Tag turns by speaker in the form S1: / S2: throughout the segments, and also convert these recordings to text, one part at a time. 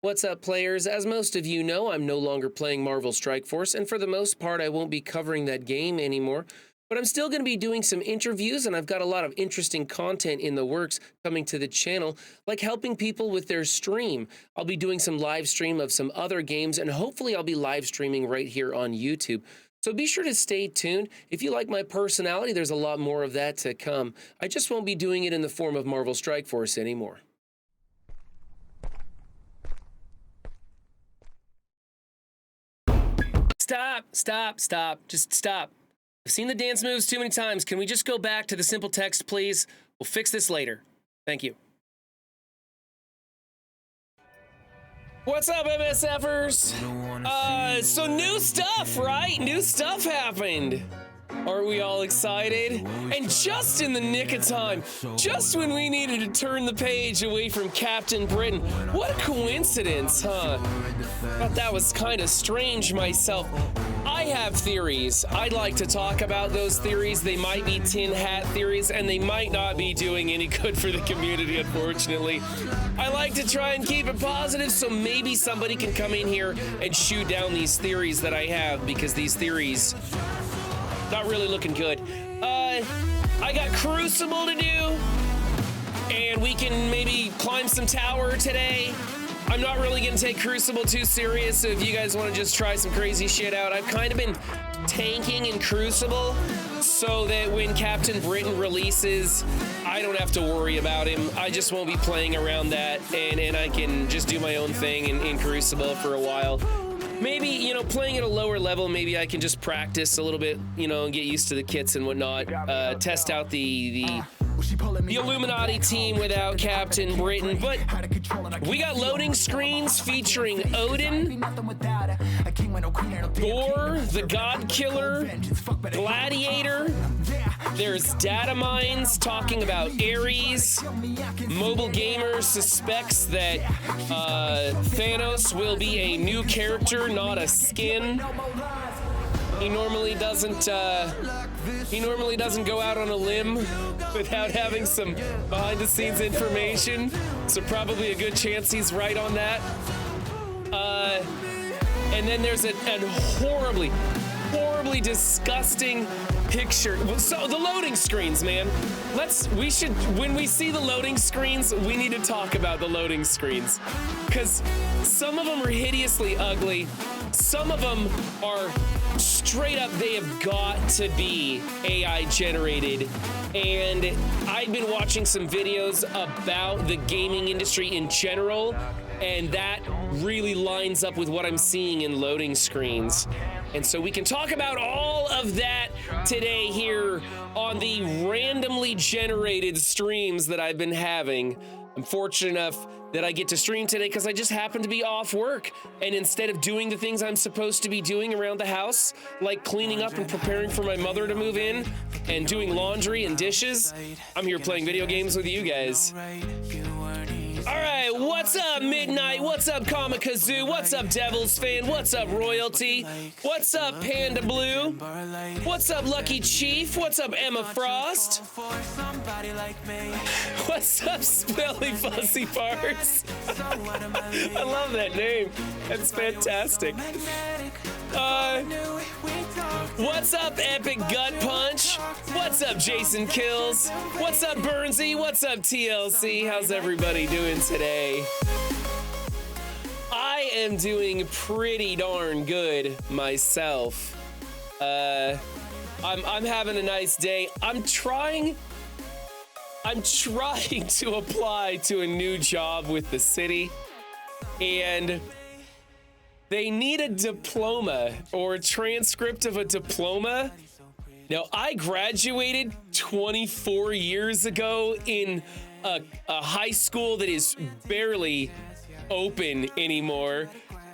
S1: What's up, players? As most of you know, I'm no longer playing Marvel Strike Force, and for the most part, I won't be covering that game anymore. But I'm still going to be doing some interviews, and I've got a lot of interesting content in the works coming to the channel, like helping people with their stream. I'll be doing some live stream of some other games, and hopefully I'll be live streaming right here on YouTube. So be sure to stay tuned. If you like my personality, there's a lot more of that to come. I just won't be doing it in the form of Marvel Strike Force anymore. Stop. Just stop. I've seen the dance moves too many times. Can we just go back to the simple text, please? We'll fix this later. Thank you. What's up, MSFers? So new stuff, right? New stuff happened. Aren't we all excited? And just in the nick of time, just when we needed to turn the page away from Captain Britain. What a coincidence, huh? Thought that was kind of strange myself. I have theories. I'd like to talk about those theories. They might be tin hat theories, and they might not be doing any good for the community, unfortunately. I like to try and keep it positive, so maybe somebody can come in here and shoot down these theories that I have, because these theories not really looking good. I got Crucible to do, and we can maybe climb some tower today. I'm not really gonna take Crucible too serious, so if you guys wanna just try some crazy shit out, I've kind of been tanking in Crucible so that when Captain Britain releases, I don't have to worry about him. I just won't be playing around that, and I can just do my own thing in Crucible for a while. Maybe, you know, playing at a lower level, maybe I can just practice a little bit, you know, and get used to the kits and whatnot. Test out the Illuminati team without Captain Britain. But we got loading screens featuring Odin, Thor, the God Killer, Gladiator. There's data mines talking about Ares. Mobile Gamer suspects that Thanos will be a new character, not a skin. He normally doesn't go out on a limb without having some behind-the-scenes information. So probably a good chance he's right on that. And then there's a horribly disgusting picture. So the loading screens, man. When we see the loading screens, we need to talk about the loading screens, because some of them are hideously ugly. Some of them are straight up, they have got to be AI generated. And I've been watching some videos about the gaming industry in general, and that really lines up with what I'm seeing in loading screens. And so we can talk about all of that today here on the randomly generated streams that I've been having. I'm fortunate enough that I get to stream today because I just happen to be off work. And instead of doing the things I'm supposed to be doing around the house, like cleaning up and preparing for my mother to move in and doing laundry and dishes, I'm here playing video games with you guys. All right, what's up, Midnight? What's up, Kamikaze? What's up, Devils Fan? What's up, Royalty? What's up, Panda Blue? What's up, Lucky Chief? What's up, Emma Frost? What's up, Smelly Fuzzy Parts? I love that name. That's fantastic. What's up, Epic Gut Punch? What's up, Jason Kills? What's up, Burnsy? What's up, TLC? How's everybody doing today? I am doing pretty darn good myself. I'm having a nice day. I'm trying to apply to a new job with the city, and they need a diploma or a transcript of a diploma. Now, I graduated 24 years ago in a high school that is barely open anymore.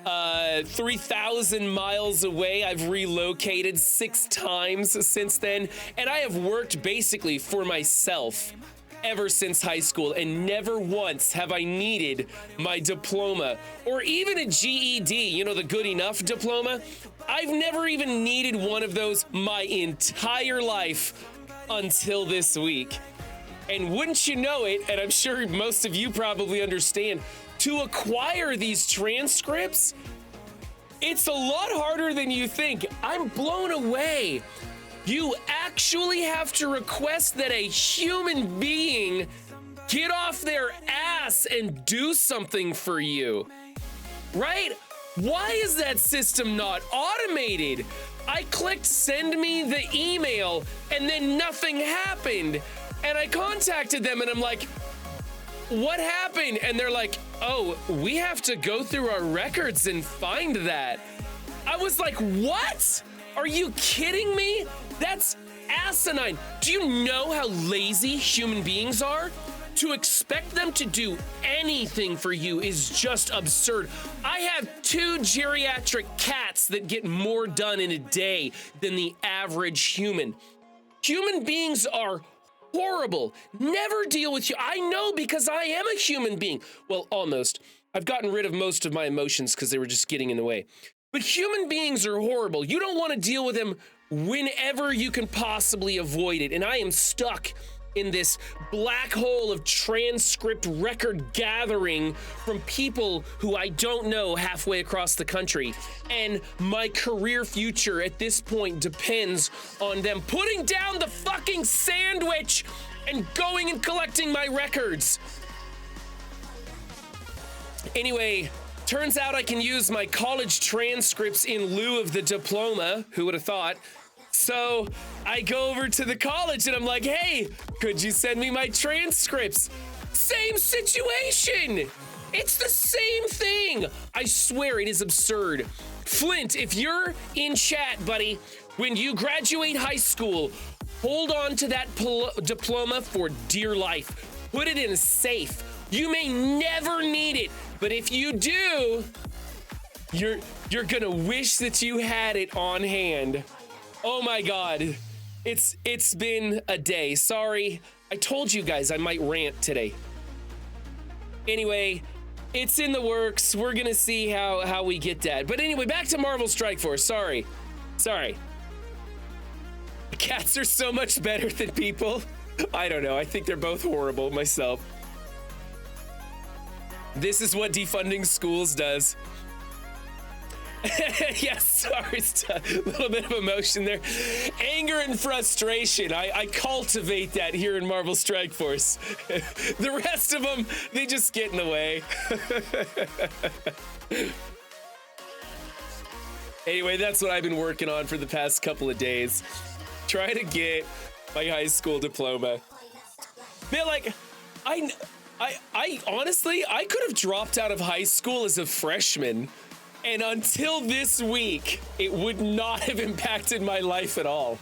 S1: 3,000 miles away. I've relocated 6 times since then, and I have worked basically for myself ever since high school, and never once have I needed my diploma or even a GED, you know, the good enough diploma. I've never even needed one of those my entire life until this week. And wouldn't you know it, and I'm sure most of you probably understand, to acquire these transcripts, it's a lot harder than you think. I'm blown away. You actually have to request that a human being get off their ass and do something for you, right? Why is that system not automated? I clicked send me the email and then nothing happened. And I contacted them and I'm like, what happened? And they're like, oh, we have to go through our records and find that. I was like, what? Are you kidding me? That's asinine. Do you know how lazy human beings are? To expect them to do anything for you is just absurd. I have 2 geriatric cats that get more done in a day than the average human. Human beings are horrible. Never deal with you. I know because I am a human being. Well, almost. I've gotten rid of most of my emotions because they were just getting in the way. But human beings are horrible. You don't want to deal with them whenever you can possibly avoid it. And I am stuck in this black hole of transcript record gathering from people who I don't know halfway across the country. And my career future at this point depends on them putting down the fucking sandwich and going and collecting my records. Anyway, turns out I can use my college transcripts in lieu of the diploma. Who would have thought? So I go over to the college and I'm like, hey, could you send me my transcripts? Same situation. It's the same thing. I swear it is absurd. Flint, if you're in chat, buddy, when you graduate high school, hold on to that diploma for dear life. Put it in a safe. You may never need it, but if you do, you're gonna wish that you had it on hand. Oh my God, it's been a day. Sorry, I told you guys I might rant today. Anyway, it's in the works. We're gonna see how we get that. But anyway, back to Marvel Strike Force. Sorry. Cats are so much better than people. I don't know. I think they're both horrible myself. This is what defunding schools does. Yes, sorry, a little bit of emotion there. Anger and frustration. I cultivate that here in Marvel Strike Force. The rest of them, they just get in the way. Anyway, that's what I've been working on for the past couple of days. Try to get my high school diploma. Man, like, I honestly, I could have dropped out of high school as a freshman. And until this week, it would not have impacted my life at all.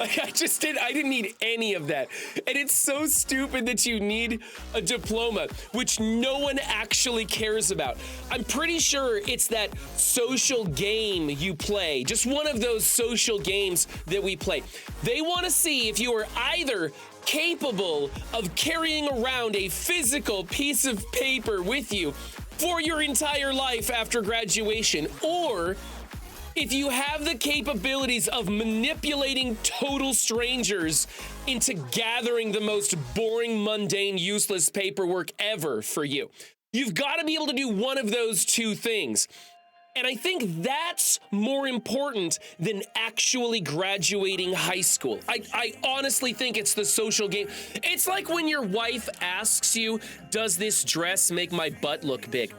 S1: Like, I didn't need any of that. And it's so stupid that you need a diploma, which no one actually cares about. I'm pretty sure it's that social game you play, just one of those social games that we play. They want to see if you are either capable of carrying around a physical piece of paper with you for your entire life after graduation, or if you have the capabilities of manipulating total strangers into gathering the most boring, mundane, useless paperwork ever for you. You've got to be able to do one of those 2 things. And I think that's more important than actually graduating high school. I honestly think it's the social game. It's like when your wife asks you, does this dress make my butt look big?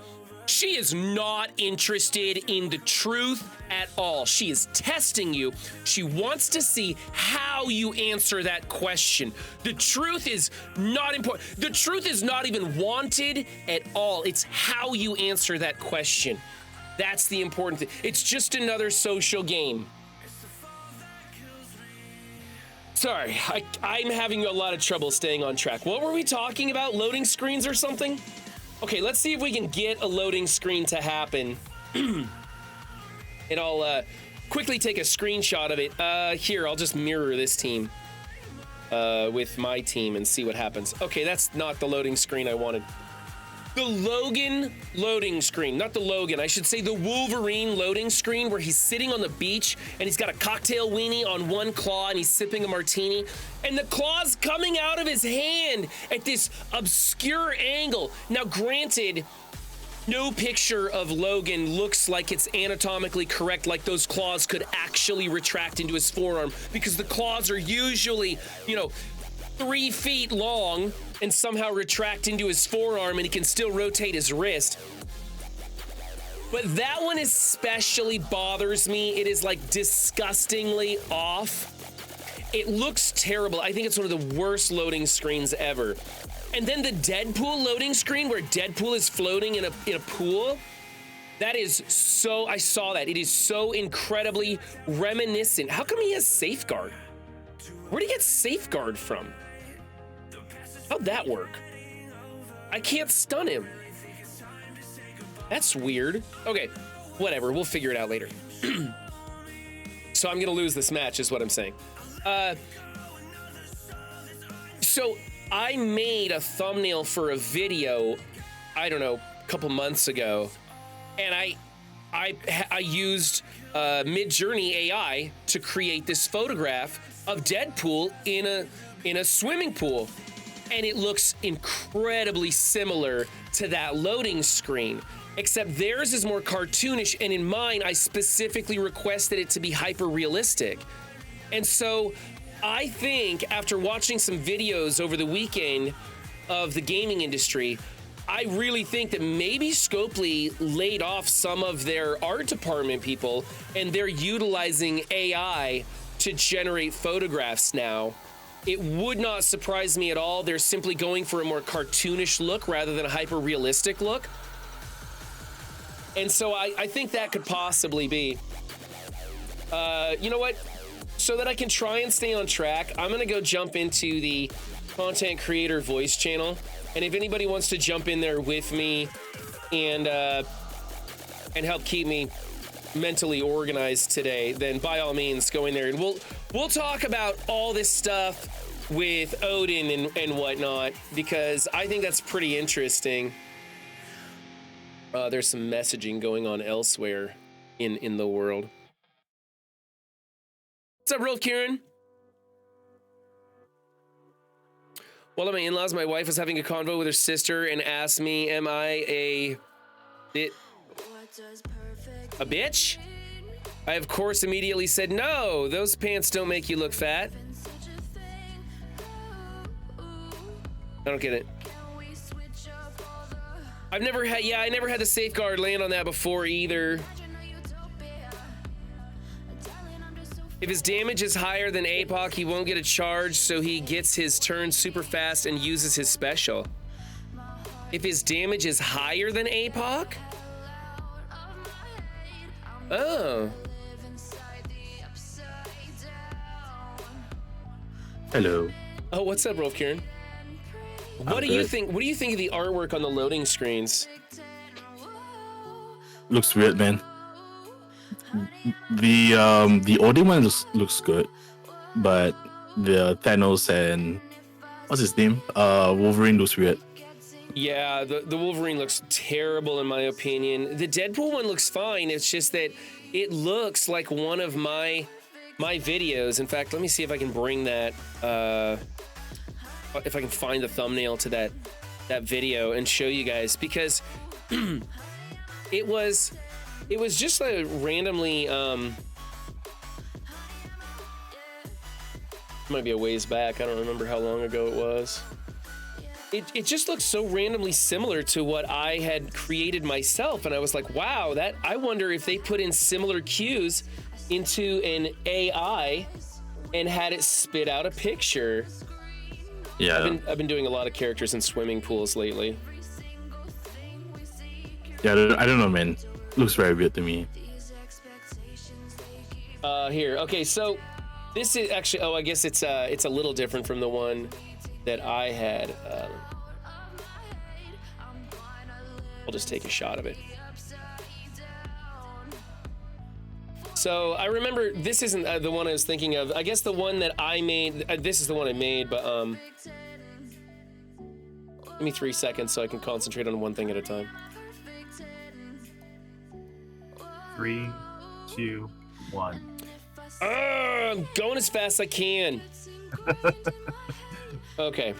S1: She is not interested in the truth at all. She is testing you. She wants to see how you answer that question. The truth is not important. The truth is not even wanted at all. It's how you answer that question. That's the important thing. It's just another social game. Sorry, I'm having a lot of trouble staying on track. What were we talking about? Loading screens or something? Okay, let's see if we can get a loading screen to happen. And I'll quickly take a screenshot of it. Here, I'll just mirror this team with my team and see what happens. Okay, that's not the loading screen I wanted. The Logan loading screen, not the Logan, I should say the Wolverine loading screen where he's sitting on the beach and he's got a cocktail weenie on one claw and he's sipping a martini and the claw's coming out of his hand at this obscure angle. Now, granted, no picture of Logan looks like it's anatomically correct, like those claws could actually retract into his forearm, because the claws are usually, 3 feet long and somehow retract into his forearm, and he can still rotate his wrist. But that one especially bothers me. It is like disgustingly off. It looks terrible. I think it's one of the worst loading screens ever. And then the Deadpool loading screen where Deadpool is floating in a pool. That is so, I saw that. It is so incredibly reminiscent. How come he has Safeguard? Where'd he get Safeguard from? How'd that work? I can't stun him. That's weird. Okay, whatever. We'll figure it out later. So I'm gonna lose this match is what I'm saying. So I made a thumbnail for a video, I don't know, a couple months ago, and I used Midjourney AI to create this photograph of Deadpool in a swimming pool, and it looks incredibly similar to that loading screen, except theirs is more cartoonish, and in mine I specifically requested it to be hyper realistic. And so I think after watching some videos over the weekend of the gaming industry, I really think that maybe Scopely laid off some of their art department people, and they're utilizing AI to generate photographs now. It would not surprise me at all. They're simply going for a more cartoonish look rather than a hyper realistic look. And so I think that could possibly be. You know what? So that I can try and stay on track, I'm gonna go jump into the content creator voice channel. And if anybody wants to jump in there with me and help keep me mentally organized today, then by all means go in there and we'll talk about all this stuff with Odin and whatnot, because I think that's pretty interesting. There's some messaging going on elsewhere in the world. What's up, Rolf Kieran? While at my in-laws, my wife was having a convo with her sister and asked me, am I a bitch? I, of course, immediately said, no, those pants don't make you look fat. I don't get it. I never had the Safeguard land on that before either. If his damage is higher than APOC, he won't get a charge, so he gets his turn super fast and uses his special. If his damage is higher than APOC? Oh.
S2: Hello.
S1: Oh, what's up, Rolf Kieran? What do you think? What do you think of the artwork on the loading screens?
S2: Looks weird, man. The Odin one looks good, but the Thanos and what's his name? Wolverine looks weird.
S1: Yeah, the Wolverine looks terrible in my opinion. The Deadpool one looks fine. It's just that it looks like one of my videos. In fact, let me see if I can bring that. If I can find the thumbnail to that video and show you guys, because it was just a randomly might be a ways back. I don't remember how long ago it was. It just looks so randomly similar to what I had created myself, and I was like, wow, that I wonder if they put in similar cues into an AI and had it spit out a picture.
S2: Yeah,
S1: I've been doing a lot of characters in swimming pools lately.
S2: Yeah, I don't know, man. Looks very weird to me.
S1: Here, okay, so this is actually, I guess it's a little different from the one that I had. I'll just take a shot of it. So I remember this isn't the one I was thinking of. I guess the one that I made, this is the one I made, but give me 3 seconds so I can concentrate on one thing at a time.
S3: 3, 2, 1.
S1: I'm going as fast as I can. Okay.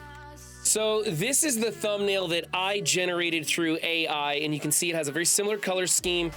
S1: So this is the thumbnail that I generated through AI, and you can see it has a very similar color scheme.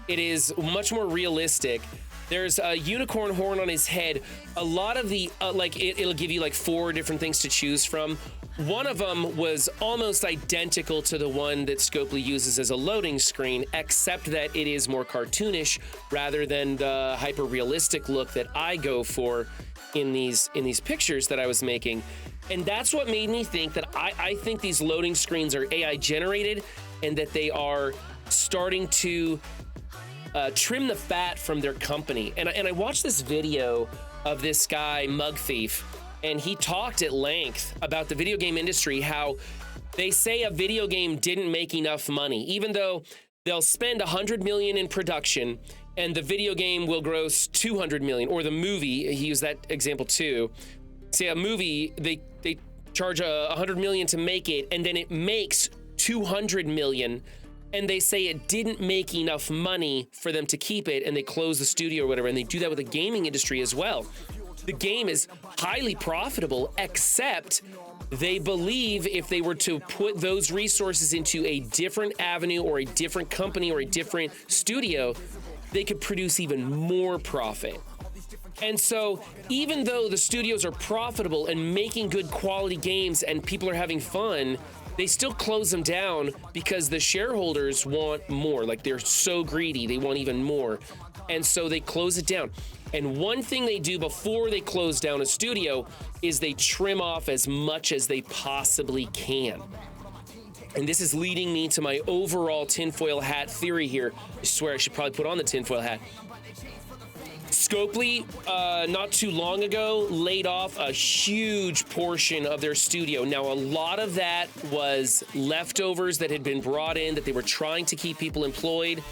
S1: It is much more realistic. There's a unicorn horn on his head. A lot of the, it'll give you like 4 different things to choose from. One of them was almost identical to the one that Scopely uses as a loading screen, except that it is more cartoonish rather than the hyper-realistic look that I go for in these pictures that I was making. And that's what made me think that I think these loading screens are AI generated and that they are starting to trim the fat from their company. And I watched this video of this guy, Mug Thief, and he talked at length about the video game industry, how they say a video game didn't make enough money, even though they'll spend $100 million in production and the video game will gross $200 million, or the movie, he used that example too. Say a movie, they charge $100 million to make it, and then it makes $200 million, and they say it didn't make enough money for them to keep it, and they close the studio or whatever, and they do that with the gaming industry as well. The game is highly profitable, except they believe if they were to put those resources into a different avenue or a different company or a different studio, they could produce even more profit. And so even though the studios are profitable and making good quality games and people are having fun, they still close them down because the shareholders want more. Like, they're so greedy, they want even more. And so they close it down. And one thing they do before they close down a studio is they trim off as much as they possibly can. And this is leading me to my overall tinfoil hat theory here. I swear I should probably put on the tinfoil hat. Scopely, not too long ago, laid off a huge portion of their studio. Now, a lot of that was leftovers that had been brought in that they were trying to keep people employed.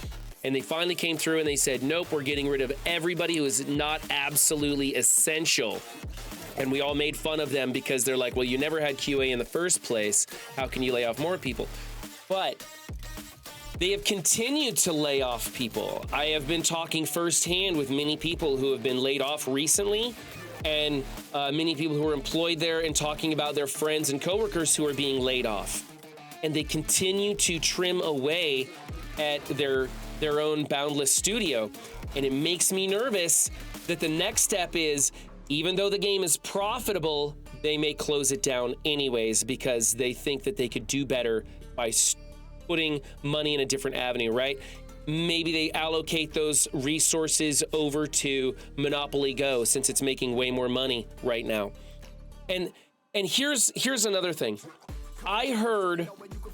S1: And they finally came through and they said, nope, we're getting rid of everybody who is not absolutely essential. And we all made fun of them because they're like, well, you never had QA in the first place. How can you lay off more people? But they have continued to lay off people. I have been talking firsthand with many people who have been laid off recently, and many people who are employed there, and talking about their friends and coworkers who are being laid off. And they continue to trim away at their own boundless studio. And it makes me nervous that the next step is, even though the game is profitable, they may close it down anyways because they think that they could do better by putting money in a different avenue, right? Maybe they allocate those resources over to Monopoly Go since it's making way more money right now. And here's another thing. I heard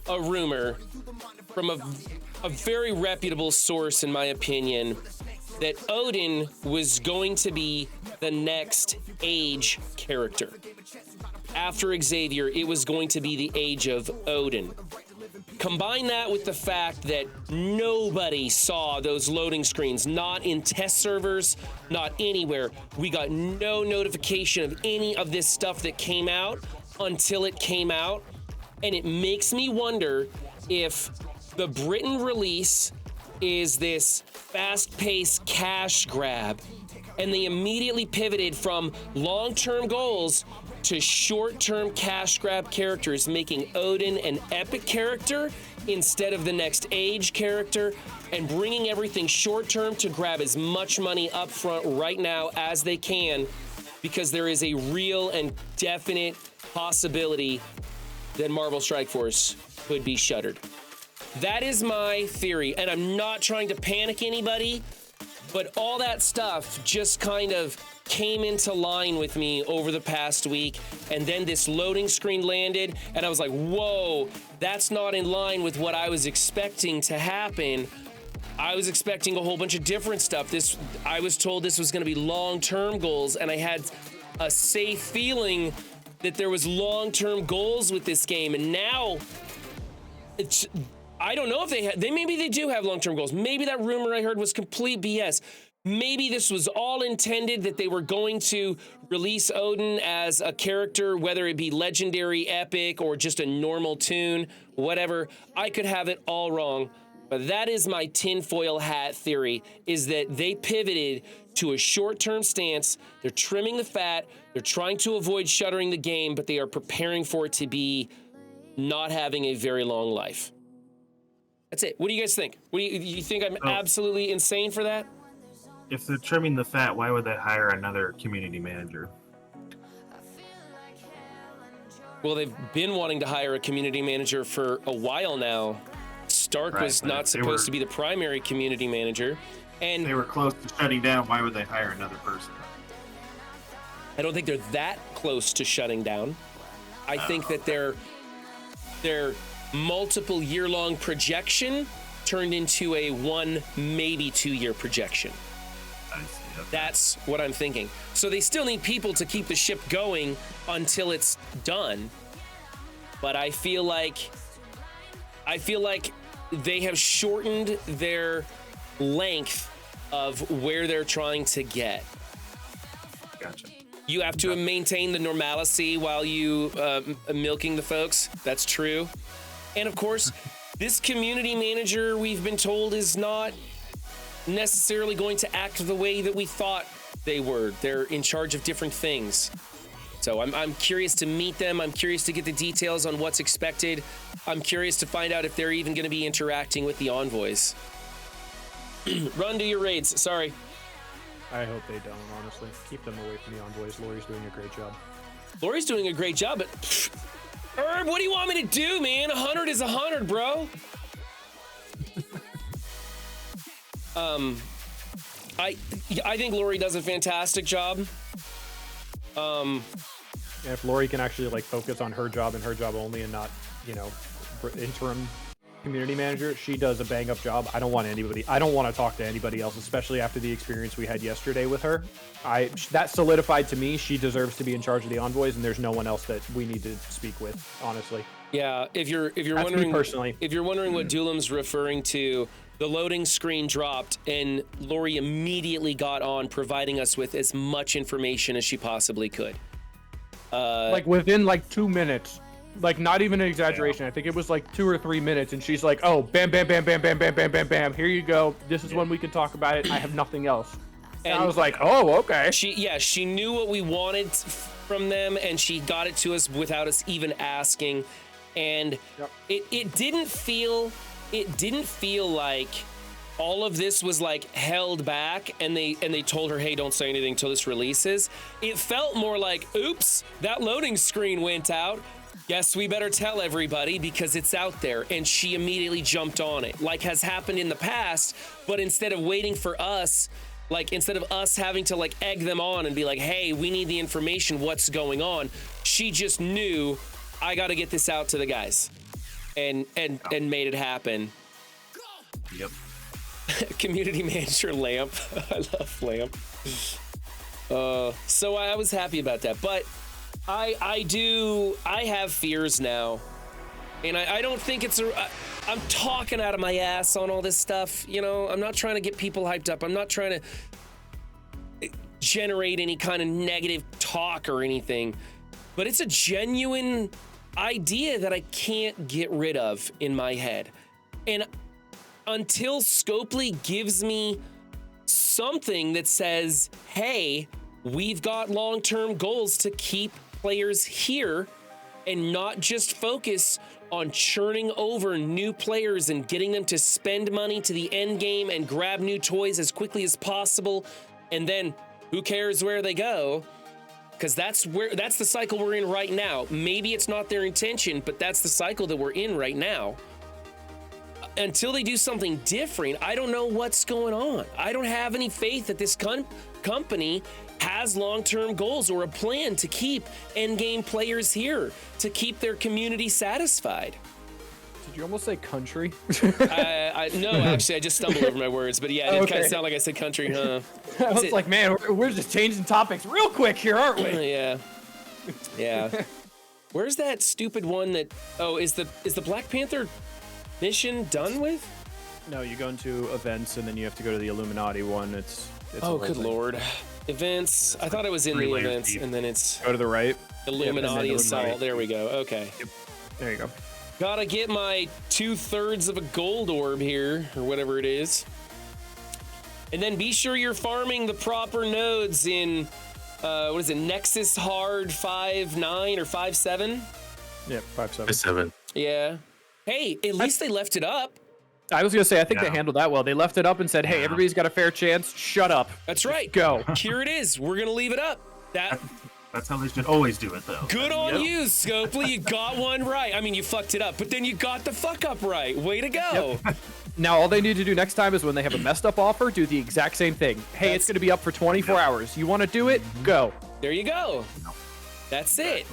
S1: a rumor from a very reputable source, in my opinion, that Odin was going to be the next Age character. After Xavier, it was going to be the Age of Odin. Combine that with the fact that nobody saw those loading screens, not in test servers, not anywhere. We got no notification of any of this stuff that came out until it came out. And it makes me wonder if the Britain release is this fast-paced cash grab, and they immediately pivoted from long-term goals to short-term cash grab characters, making Odin an epic character instead of the next Age character, and bringing everything short-term to grab as much money up front right now as they can, because there is a real and definite possibility that Marvel Strike Force could be shuttered. That is my theory, and I'm not trying to panic anybody, but all that stuff just kind of came into line with me over the past week, and then this loading screen landed, and I was like, whoa, that's not in line with what I was expecting to happen. I was expecting a whole bunch of different stuff. I was told this was going to be long-term goals, and I had a safe feeling that there was long-term goals with this game, and now it's... I don't know if maybe they do have long-term goals. Maybe that rumor I heard was complete BS. Maybe this was all intended that they were going to release Odin as a character, whether it be legendary, epic, or just a normal tune, whatever. I could have it all wrong. But that is my tinfoil hat theory, is that they pivoted to a short-term stance. They're trimming the fat. They're trying to avoid shuttering the game, but they are preparing for it to be not having a very long life. That's it. What do you guys think? Do you think I'm absolutely insane for that?
S3: If they're trimming the fat, why would they hire another community manager?
S1: Well, they've been wanting to hire a community manager for a while now. Stark was not supposed to be the primary community manager. And
S3: they were close to shutting down. Why would they hire another person?
S1: I don't think they're that close to shutting down. I think that their multiple year-long projection turned into a 1, maybe 2-year projection.
S3: I see. Okay.
S1: That's what I'm thinking. So they still need people to keep the ship going until it's done. But I feel like they have shortened their length of where they're trying to get.
S3: Gotcha.
S1: You have to maintain the normalcy while you milking the folks. That's true. And of course, this community manager, we've been told, is not necessarily going to act the way that we thought they were. They're in charge of different things. So I'm curious to meet them. I'm curious to get the details on what's expected. I'm curious to find out if they're even going to be interacting with the envoys. Run to your raids. Sorry.
S4: I hope they don't, honestly. Keep them away from the envoys. Lori's doing a great job.
S1: Lori's doing a great job, but Herb, what do you want me to do, man? 100 is 100, bro. I think Lori does a fantastic job.
S4: If Lori can actually like focus on her job and her job only, and not, you know, interim community manager, she does a bang up job. I don't want to talk to anybody else, especially after the experience we had yesterday with her. That solidified to me she deserves to be in charge of the envoys, and there's no one else that we need to speak with, honestly.
S1: Yeah, if you're
S4: That's
S1: wondering
S4: me personally,
S1: if you're wondering what Dulam's referring to, the loading screen dropped and Lori immediately got on providing us with as much information as she possibly could.
S4: Like within like 2 minutes. Like, not even an exaggeration. I think it was like 2 or 3 minutes, and she's like, "Oh, bam, bam, bam, bam, bam, bam, bam, bam, bam. Here you go. This is when we can talk about it. I have nothing else." And I was like, "Oh, okay."
S1: She knew what we wanted from them, and she got it to us without us even asking. And it didn't feel like all of this was like held back, and they told her, "Hey, don't say anything till this releases." It felt more like, "Oops, that loading screen went out. Guess we better tell everybody because it's out there." And she immediately jumped on it, like has happened in the past. But instead of waiting for us, like instead of us having to like egg them on and be like, "Hey, we need the information, what's going on?" She just knew, I got to get this out to the guys, and made it happen.
S3: Yep.
S1: Community manager Lamp. I love Lamp. So I was happy about that, but I have fears now, and I don't think I'm talking out of my ass on all this stuff, you know. I'm not trying to get people hyped up. I'm not trying to generate any kind of negative talk or anything, but it's a genuine idea that I can't get rid of in my head. And until Scopely gives me something that says, "Hey, we've got long-term goals to keep players here and not just focus on churning over new players and getting them to spend money to the end game and grab new toys as quickly as possible, and then who cares where they go?" Because that's the cycle we're in right now. Maybe it's not their intention, but that's the cycle that we're in right now. Until they do something different, I don't know what's going on. I don't have any faith that this company has long-term goals or a plan to keep endgame players here, to keep their community satisfied.
S4: Did you almost say country?
S1: No, actually, I just stumbled over my words, but yeah, it did kind of sound like I said country, huh?
S4: I was like, man, we're just changing topics real quick here, aren't we?
S1: Yeah. Where's that stupid one that? Oh, is the Black Panther mission done with?
S4: No, you go into events and then you have to go to the Illuminati one. It's
S1: oh, good lord. Events. I thought it was in the events, and then it's
S4: go to the right.
S1: Illuminati Assault. There we go. Okay.
S4: Yep. There you go.
S1: Gotta get my 2/3 of a gold orb here, or whatever it is. And then be sure you're farming the proper nodes in, what is it, Nexus Hard 5.9 or 5.7?
S4: Yeah, 5.7.
S2: 7.
S1: Yeah. Hey, at least they left it up.
S4: I was gonna say, I think they
S3: Yeah.
S4: handled that well. They left it up and said, "Hey,
S3: Yeah.
S4: everybody's got a fair chance. Shut up.
S1: That's right.
S4: Go."
S1: Here it is. We're gonna leave it up.
S3: That's how they should always do it, though.
S1: Good on you, Scopely. You got one right. I mean, you fucked it up, but then you got the fuck up right. Way to go.
S4: Now, all they need to do next time is when they have a messed up offer, do the exact same thing. Hey, it's going to be up for 24 hours. You want to do it? Go.
S1: There you go. That's it.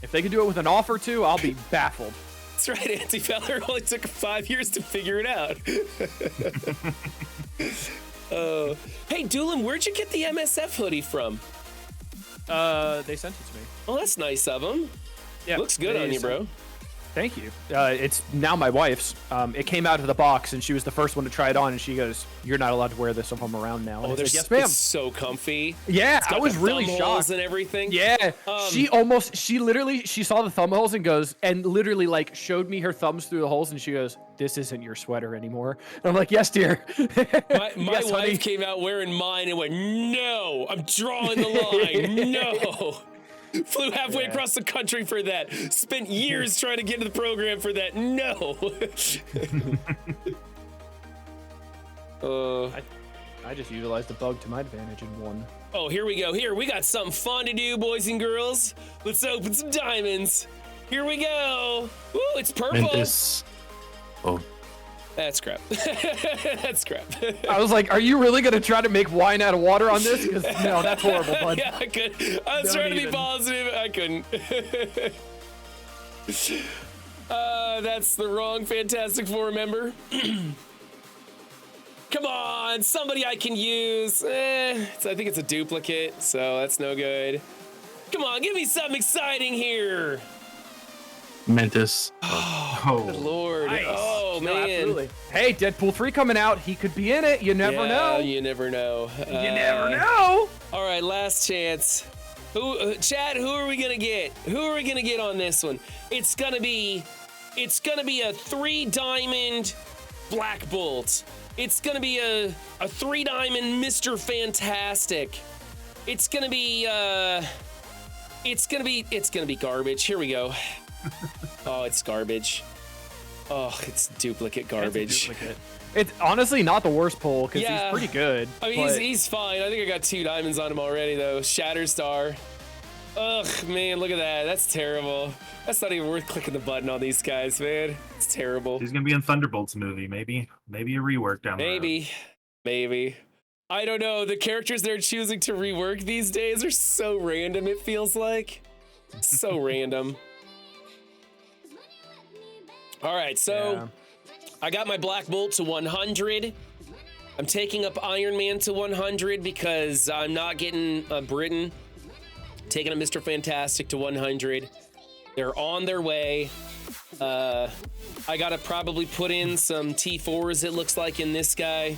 S4: If they can do it with an offer too, I'll be baffled.
S1: That's right. Anti-Valor only took 5 years to figure it out. Hey, Doolin, where'd you get the MSF hoodie from?
S4: They sent it to me.
S1: Oh, that's nice of them.
S4: Yeah,
S1: Looks good on you, bro.
S4: Thank you. It's now my wife's. It came out of the box, and she was the first one to try it on, and she goes, "You're not allowed to wear this if I'm around now." And
S1: Oh,
S4: I
S1: they're
S4: said, "Yes, ma'am."
S1: so comfy.
S4: Yeah,
S1: It's got
S4: I was
S1: the
S4: really
S1: thumb
S4: shocked.
S1: holes and everything.
S4: Yeah, she saw the thumb holes and goes, and literally like showed me her thumbs through the holes, and she goes, "This isn't your sweater anymore." And I'm like, "Yes, dear."
S1: My
S4: Yes,
S1: wife
S4: honey.
S1: came out wearing mine and went, "No, I'm drawing the line. No." Flew halfway across the country for that. Spent years trying to get into the program for that. No.
S4: I just utilized the bug to my advantage and won.
S1: Oh, here we go. Here, we got something fun to do, boys and girls. Let's open some diamonds. Here we go. Ooh, it's purple.
S2: Mentis. Oh,
S1: That's crap. That's crap.
S4: I was like, "Are you really gonna try to make wine out of water on this?" Because no, that's horrible, bud.
S1: Yeah, I could. I was
S4: Don't
S1: trying to be
S4: even.
S1: positive. I couldn't. That's the wrong Fantastic Four member. Come on, somebody I can use. I think it's a duplicate, so that's no good. Come on, give me something exciting here.
S2: Mentis.
S1: Good
S3: Oh,
S1: Lord.
S4: Nice.
S1: Oh,
S4: No,
S1: man.
S4: absolutely. Hey, Deadpool 3 coming out. He could be in it. You never
S1: Yeah,
S4: know.
S1: You never know.
S4: You never know.
S1: All right, last chance. Chad, who are we gonna get? Who are we gonna get on this one? It's gonna be a 3-diamond Black Bolt. It's gonna be a 3-diamond Mr. Fantastic. It's gonna be garbage. Here we go. Oh, it's garbage. Oh, it's duplicate garbage.
S4: Duplicate. It's honestly not the worst pull because
S1: Yeah.
S4: he's pretty good.
S1: I mean,
S4: but
S1: he's fine. I think I got 2 diamonds on him already, though. Shatterstar. Ugh, man, look at that. That's terrible. That's not even worth clicking the button on these guys, man. It's terrible.
S3: he's gonna be in Thunderbolts movie. Maybe a rework down the road.
S1: Maybe. I don't know. The characters they're choosing to rework these days are so random, it feels like. So random. All right, so
S4: Yeah.
S1: I got my Black Bolt to 100. I'm taking up Iron Man to 100 because I'm not getting Britain. Taking a Mr. Fantastic to 100. They're on their way. I gotta probably put in some T4s, it looks like, in this guy.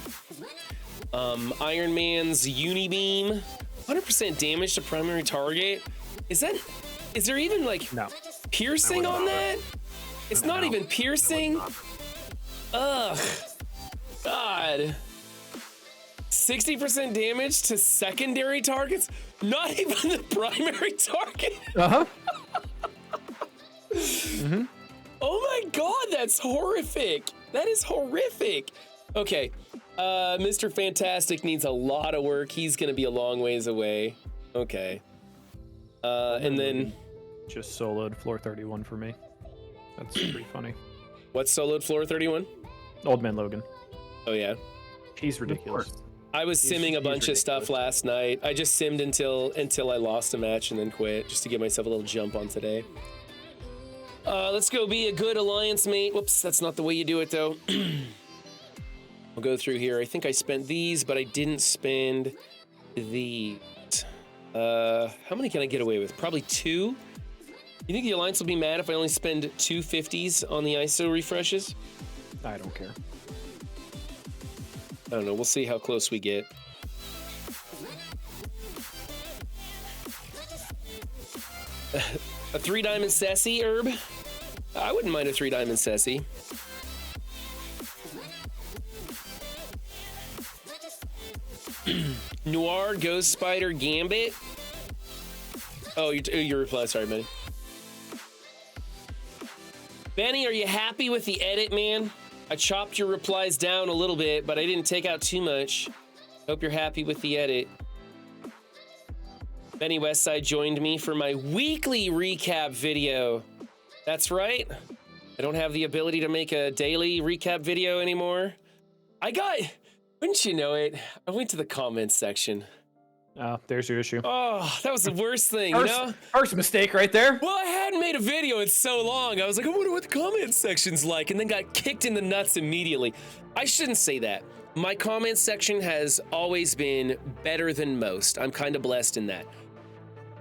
S1: Iron Man's Unibeam. 100% damage to primary target. Is there even like
S4: No.
S1: piercing on that? It's not
S3: No.
S1: even piercing. Ugh. God. 60% damage to secondary targets? Not even the primary target?
S4: Uh-huh.
S1: Oh my god, that's horrific. That is horrific. Okay. Mr. Fantastic needs a lot of work. He's gonna be a long ways away. Okay. And then
S4: Just soloed floor 31 for me. That's pretty funny.
S1: what's soloed floor 31?
S4: Old Man Logan.
S1: Oh yeah.
S4: He's ridiculous.
S3: course.
S1: I was simming a
S4: he's
S1: bunch of stuff
S4: ridiculous.
S1: last night. I just simmed until I lost a match and then quit, just to give myself a little jump on today. Let's go be a good alliance mate. Whoops, that's not the way you do it though. I'll go through here. I think I spent these, but I didn't spend these. How many can I get away with? Probably 2. You think the alliance will be mad if I only spend 2 50s on the ISO refreshes?
S4: I don't care.
S1: I don't know. We'll see how close we get. A 3-diamond Sassy herb. I wouldn't mind a 3 diamond Ceci. Noir, Ghost Spider, Gambit. Oh, your reply. Sorry, Benny. Benny, are you happy with the edit, man? I chopped your replies down a little bit, but I didn't take out too much. Hope you're happy with the edit. Benny Westside joined me for my weekly recap video. That's right. I don't have the ability to make a daily recap video anymore. Wouldn't you know it, I went to the comments section.
S4: Oh, there's your issue.
S1: Oh, that was the worst thing,
S4: First,
S1: you know?
S4: first mistake right there.
S1: Well, I hadn't made a video in so long. I was like, I wonder what the comment section's like, and then got kicked in the nuts immediately. I shouldn't say that. My comment section has always been better than most. I'm kind of blessed in that.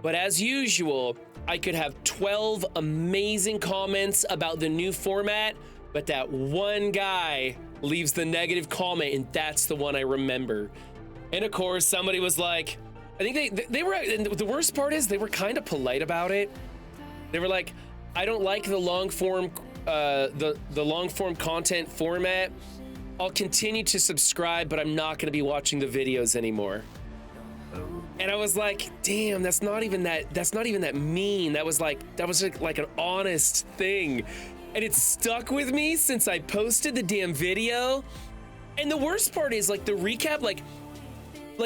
S1: But as usual, I could have 12 amazing comments about the new format, but that one guy leaves the negative comment, and that's the one I remember. And of course, somebody was like, I think they were, and the worst part is they were kind of polite about it. They were like, I don't like the long form, the long form content format. I'll continue to subscribe, but I'm not gonna be watching the videos anymore. And I was like, damn, that's not even that mean. That was like an honest thing. And it stuck with me since I posted the damn video. And the worst part is like the recap, like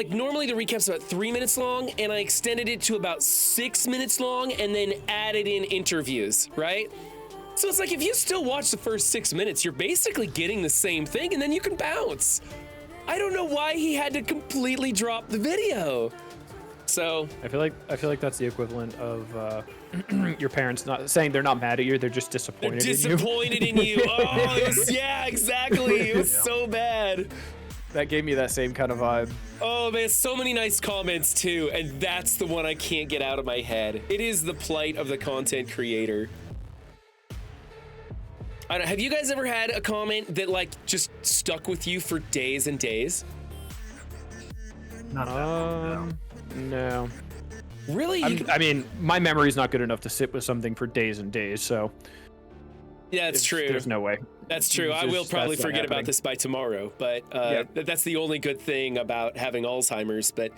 S1: normally the recap's about 3 minutes long, and I extended it to about 6 minutes long and then added in interviews, right? So it's like, if you still watch the first 6 minutes, you're basically getting the same thing, and then you can bounce. I don't know why he had to completely drop the video. So
S4: I feel like that's the equivalent of your parents not saying they're not mad at you, they're just disappointed.
S1: They're disappointed in you. Oh, yeah, exactly. It was so bad.
S4: That gave me that same kind of vibe.
S1: Oh man, so many nice comments too, and that's the one I can't get out of my head. It is the plight of the content creator. Have you guys ever had a comment that like just stuck with you for days and days?
S3: Not that one,
S4: No.
S1: Really?
S4: I mean, my memory's not good enough to sit with something for days and days, so
S1: Yeah, that's true.
S4: There's no way.
S1: That's true. I will probably forget about this by tomorrow, but that's the only good thing about having Alzheimer's. But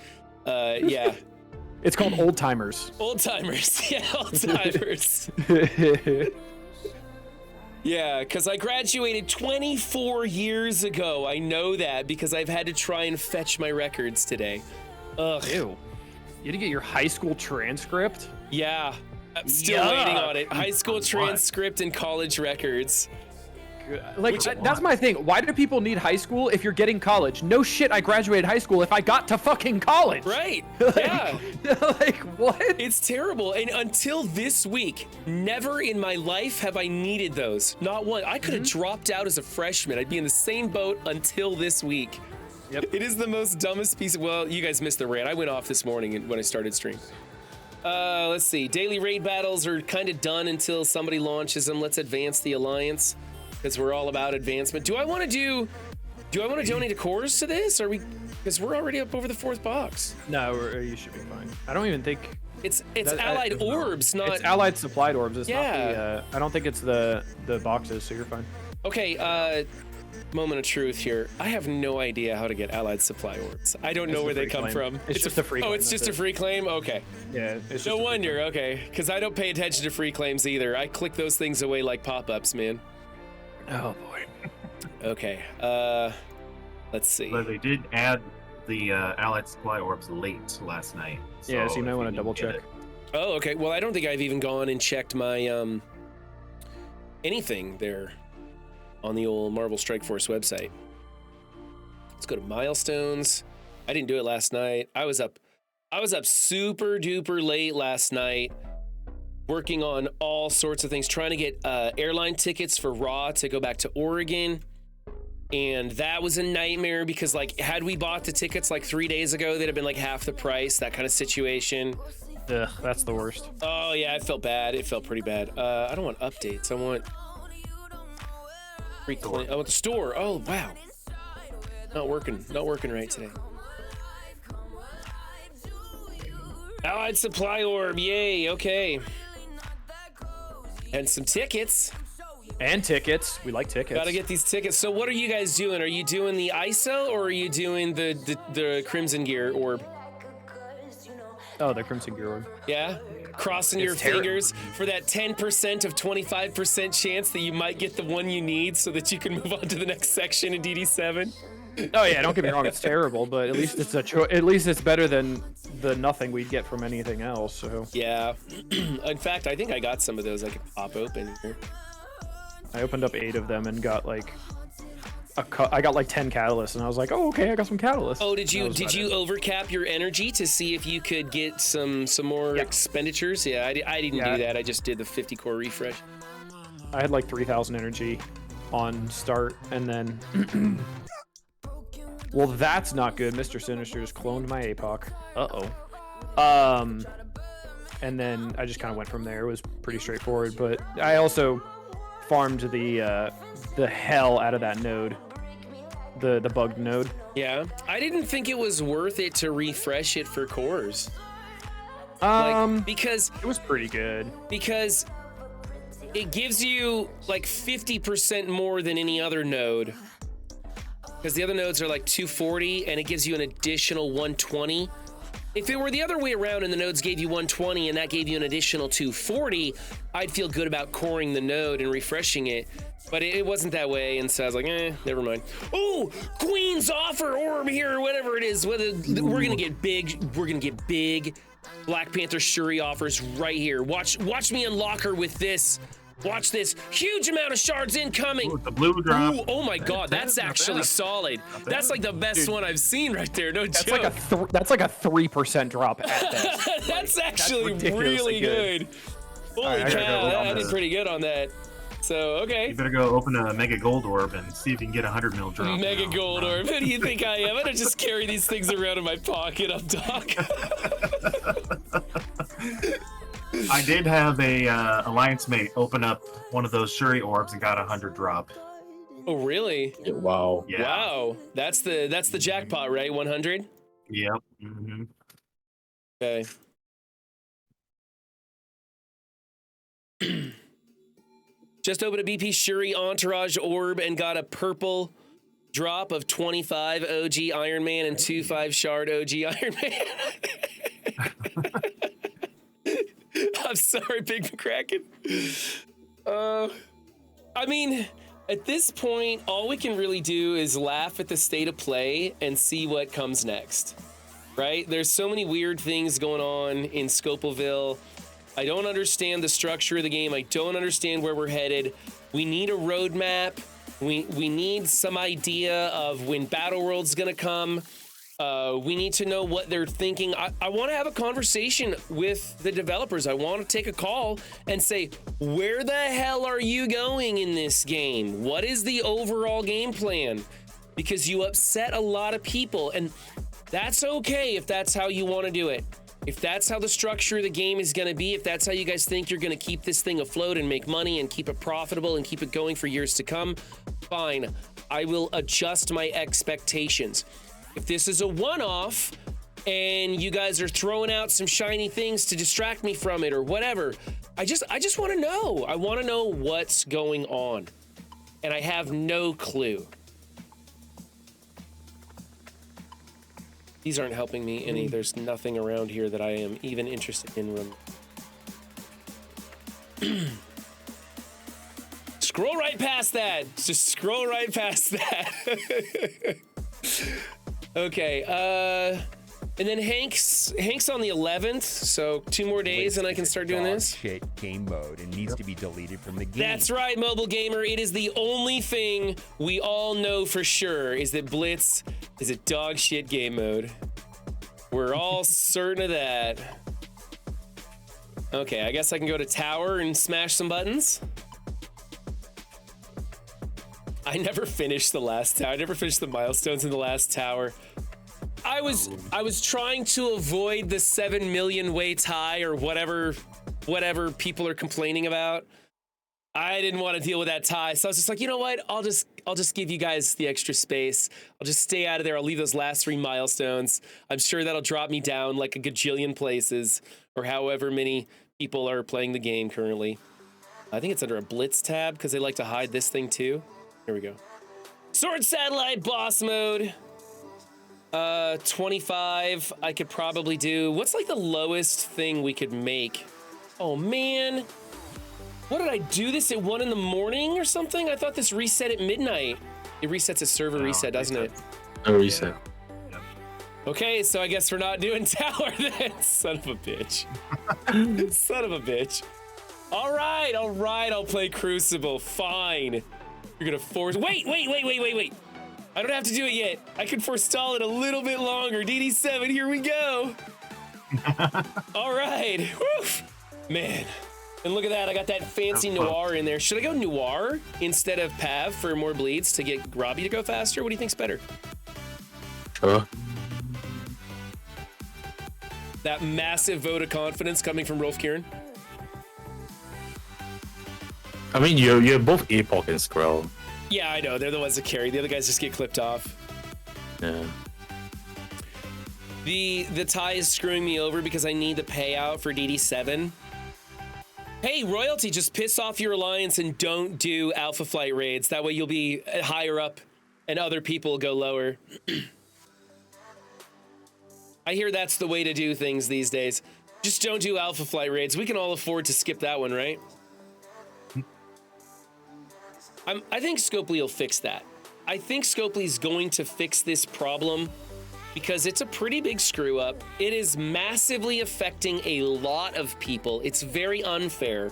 S1: yeah.
S4: It's called old timers.
S1: Old timers. Yeah, old timers. Yeah, because I graduated 24 years ago. I know that because I've had to try and fetch my records today. Ugh.
S4: Ew. You had to get your high school transcript?
S1: Yeah. I'm still waiting on it. High school transcript and college records.
S4: Like, that's my thing. Why do people need high school if you're getting college? No shit, I graduated high school if I got to fucking college.
S1: Right.
S4: Like,
S1: yeah.
S4: Like, what?
S1: It's terrible. And until this week, never in my life have I needed those. Not one. I could have dropped out as a freshman. I'd be in the same boat until this week.
S4: Yep.
S1: It is the most dumbest piece of, well, you guys missed the rant. I went off this morning when I started stream. Let's see. Daily raid battles are kind of done until somebody launches them. Let's advance the alliance because we're all about advancement. Do I want to donate a cores to this? Are we? Because we're already up over the 4th box.
S4: No, you should be fine. I don't even think
S1: It's allied orbs, not.
S4: it's allied supplied orbs. It's
S1: Yeah.
S4: not the. I don't think it's the boxes, so you're fine.
S1: Okay. Moment of truth here. I have no idea how to get allied supply orbs. I don't know
S4: It's a
S1: where they
S4: free
S1: come
S4: claim.
S1: from.
S4: It's just a free
S1: Oh,
S4: claim,
S1: it's just
S4: that's
S1: a free claim. Okay.
S4: Yeah. It's
S1: No
S4: just a-
S1: wonder. Okay, because I don't pay attention to free claims either. I click those things away like pop-ups, man.
S4: Oh boy.
S1: Okay. Let's see.
S3: But they did add the Allied Supply Orbs late last night.
S4: Yeah, so you might
S3: if
S4: want to
S3: didn't
S4: double
S3: get
S4: check.
S1: Oh, okay. Well, I don't think I've even gone and checked my anything there on the old Marvel Strike Force website. Let's go to milestones. I didn't do it last night. I was up super duper late last night, working on all sorts of things, trying to get airline tickets for Raw to go back to Oregon. And that was a nightmare because like, had we bought the tickets like 3 days ago, they'd have been like half the price, that kind of situation.
S4: Ugh, that's the worst.
S1: Oh yeah, it felt bad. It felt pretty bad. I don't want updates. I want I want the store. Oh wow. Not working right today. Allied supply orb, yay, okay. And some tickets.
S4: And tickets. We like tickets.
S1: Gotta get these tickets. So what are you guys doing? Are you doing the ISO or are you doing the Crimson Gear orb?
S4: Oh, the Crimson Gear orb.
S1: Yeah? Crossing your fingers for that 10% of 25% chance that you might get the one you need so that you can move on to the next section in DD7.
S4: Oh yeah, don't get me wrong, it's terrible, but at least it's at least it's better than the nothing we'd get from anything else. So
S1: yeah. In fact, I think I got some of those I could pop open here.
S4: I opened up 8 of them and got like I got like 10 catalysts, and I was like, oh okay, I got some catalysts.
S1: Oh, did you overcap your energy to see if you could get some more expenditures? Yeah, I didn't do that. I just did the 50 core refresh.
S4: I had like 3,000 energy on start, and then well, that's not good. Mr. Sinister just cloned my APOC. And then I just kind of went from there. It was pretty straightforward, but I also farmed the hell out of that node, the bugged node.
S1: Yeah, I didn't think it was worth it to refresh it for cores. Because
S4: it was pretty good.
S1: Because it gives you like 50% more than any other node. Because the other nodes are like 240, and it gives you an additional 120. If it were the other way around and the nodes gave you 120 and that gave you an additional 240, I'd feel good about coring the node and refreshing it. But it wasn't that way, and so I was like, never mind. Oh, Queen's offer orb here, or whatever it is. We're gonna get big Black Panther Shuri offers right here. Watch me unlock her with this. Watch this. Huge amount of shards incoming.
S3: Ooh, the blue drop.
S1: Ooh, oh my god, that's actually solid. That's like the best one I've seen right there. No joke.
S4: That's like a 3% drop at best.
S1: That's actually really good. Holy cow, I did pretty good on that. So, okay.
S3: You better go open a Mega Gold Orb and see if you can get a 100 mil drop.
S1: Mega Gold Orb. Who do you think I am? I'm gonna just carry these things around in my pocket up, Doc.
S3: I did have a alliance mate open up one of those Shuri orbs and got a 100 drop.
S1: Oh, really?
S2: Wow.
S3: Yeah.
S1: Wow. That's the jackpot, right? 100?
S3: Yep. Mm-hmm.
S1: Okay. Just opened a BP Shuri Entourage orb and got a purple drop of 25 OG Iron Man and 2/5 shard OG Iron Man. I'm sorry, Big McCracken. I mean, at this point, all we can really do is laugh at the state of play and see what comes next, right? There's so many weird things going on in Scopelville. I don't understand the structure of the game. I don't understand where we're headed. We need a roadmap. We need some idea of when Battle World's gonna come. We need to know what they're thinking. I want to have a conversation with the developers. I want to take a call and say, where the hell are you going in this game? What is the overall game plan? Because you upset a lot of people, and that's okay if that's how you want to do it. If that's how the structure of the game is going to be, if that's how you guys think you're going to keep this thing afloat and make money and keep it profitable and keep it going for years to come, fine. I will adjust my expectations. If this is a one-off and you guys are throwing out some shiny things to distract me from it or whatever, I just want to know. I want to know what's going on. And I have no clue. These aren't helping me any. There's nothing around here that I am even interested in. Scroll right past that. Just scroll right past that. Okay, and then Hank's on the 11th, so 2 more days and I can start doing this.
S5: Shit game mode and needs to be deleted from the game.
S1: That's right, Mobile Gamer. It is the only thing we all know for sure is that Blitz is a dog shit game mode. We're all certain of that. Okay, I guess I can go to Tower and smash some buttons. I never finished the last tower. I never finished the milestones in the last tower. I was trying to avoid the 7 million way tie or whatever people are complaining about. I didn't want to deal with that tie, so I was just like, you know what? I'll just give you guys the extra space. I'll just stay out of there. I'll leave those last 3 milestones. I'm sure that'll drop me down like a gajillion places, or however many people are playing the game currently. I think it's under a Blitz tab because they like to hide this thing too. Here we go. Sword Satellite boss mode. 25. I could probably do. What's like the lowest thing we could make? Oh man. What did I do this at 1 in the morning or something? I thought this reset at midnight. It resets a server reset, doesn't it?
S2: A reset.
S1: Okay, so I guess we're not doing tower then. Son of a bitch. Son of a bitch. All right, I'll play Crucible. Fine. You're gonna force. Wait. I don't have to do it yet. I can forestall it a little bit longer. DD7, here we go. All right. Woof. Man. And look at that, I got that fancy Noir in there. Should I go Noir instead of Pav for more bleeds to get Robbie to go faster? What do you think's better?
S2: Sure.
S1: That massive vote of confidence coming from Rolf Kieran.
S2: I mean, you're both APOC and Skrull.
S1: Yeah, I know. They're the ones that carry. The other guys just get clipped off.
S2: Yeah.
S1: The tie is screwing me over because I need the payout for DD7. Hey, Royalty, just piss off your alliance and don't do Alpha Flight raids. That way you'll be higher up and other people go lower. I hear that's the way to do things these days. Just don't do Alpha Flight raids. We can all afford to skip that one, right? I think Scopely will fix that. I think Scopely's going to fix this problem because it's a pretty big screw up. It is massively affecting a lot of people. It's very unfair.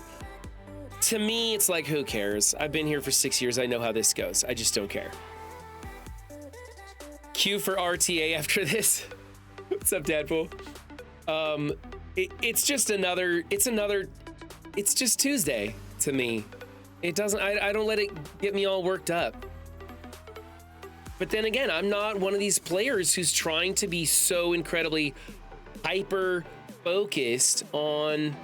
S1: To me, it's like, who cares? I've been here for 6 years. I know how this goes. I just don't care. Q for RTA after this. What's up, Deadpool? It's just Tuesday to me. It doesn't, I don't let it get me all worked up. But then again, I'm not one of these players who's trying to be so incredibly hyper focused on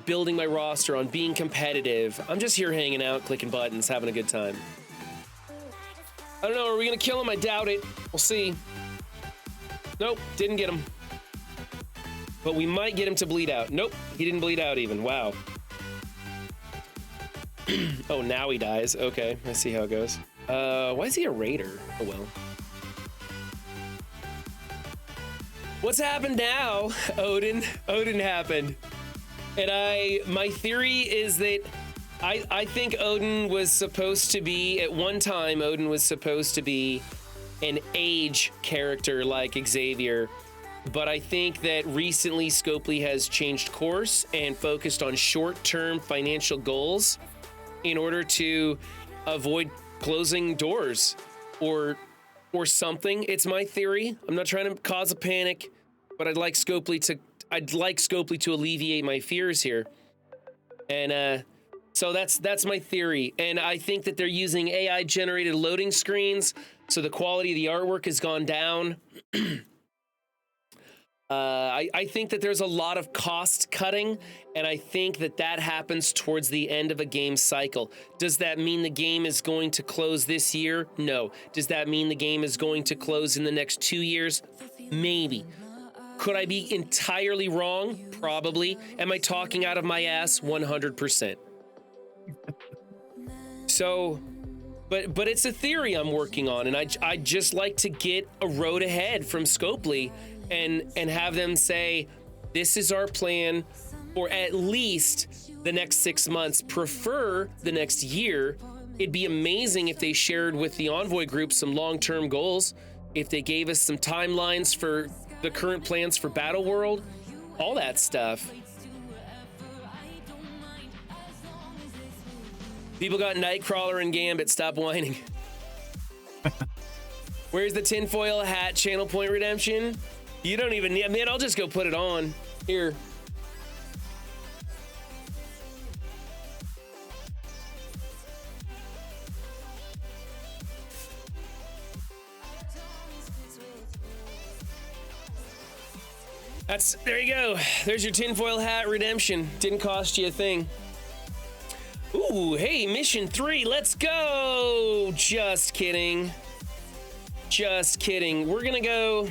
S1: building my roster, on being competitive. I'm just here hanging out, clicking buttons, having a good time. I don't know, are we gonna kill him? I doubt it. We'll see. Nope, didn't get him. But we might get him to bleed out. Nope, he didn't bleed out even. Wow. Oh, now he dies. Okay, I see how it goes. Why is he a raider? Oh well. What's happened now? Odin happened. And my theory is that I think Odin was supposed to be, at one time, Odin was supposed to be an age character like Xavier. But I think that recently Scopely has changed course and focused on short-term financial goals in order to avoid closing doors or something. It's my theory. I'm not trying to cause a panic, but I'd like Scopely to alleviate my fears here. And so that's my theory. And I think that they're using AI generated loading screens, so the quality of the artwork has gone down. I think that there's a lot of cost cutting, and I think that happens towards the end of a game cycle. Does that mean the game is going to close this year? No. Does that mean the game is going to close in the next 2 years? Maybe. Could I be entirely wrong? Probably. Am I talking out of my ass? 100%. So, but it's a theory I'm working on, and I just like to get a road ahead from Scopely and have them say, this is our plan for at least the next 6 months, prefer the next year. It'd be amazing if they shared with the Envoy group some long-term goals, if they gave us some timelines for the current plans for Battle World, all that stuff. People got Nightcrawler and Gambit, stop whining. Where's the tinfoil hat channel point redemption? You don't even need, man, I'll just go put it on. Here. There you go. There's your tinfoil hat redemption. Didn't cost you a thing. Ooh, hey, mission 3, let's go. Just kidding. Just kidding. We're gonna go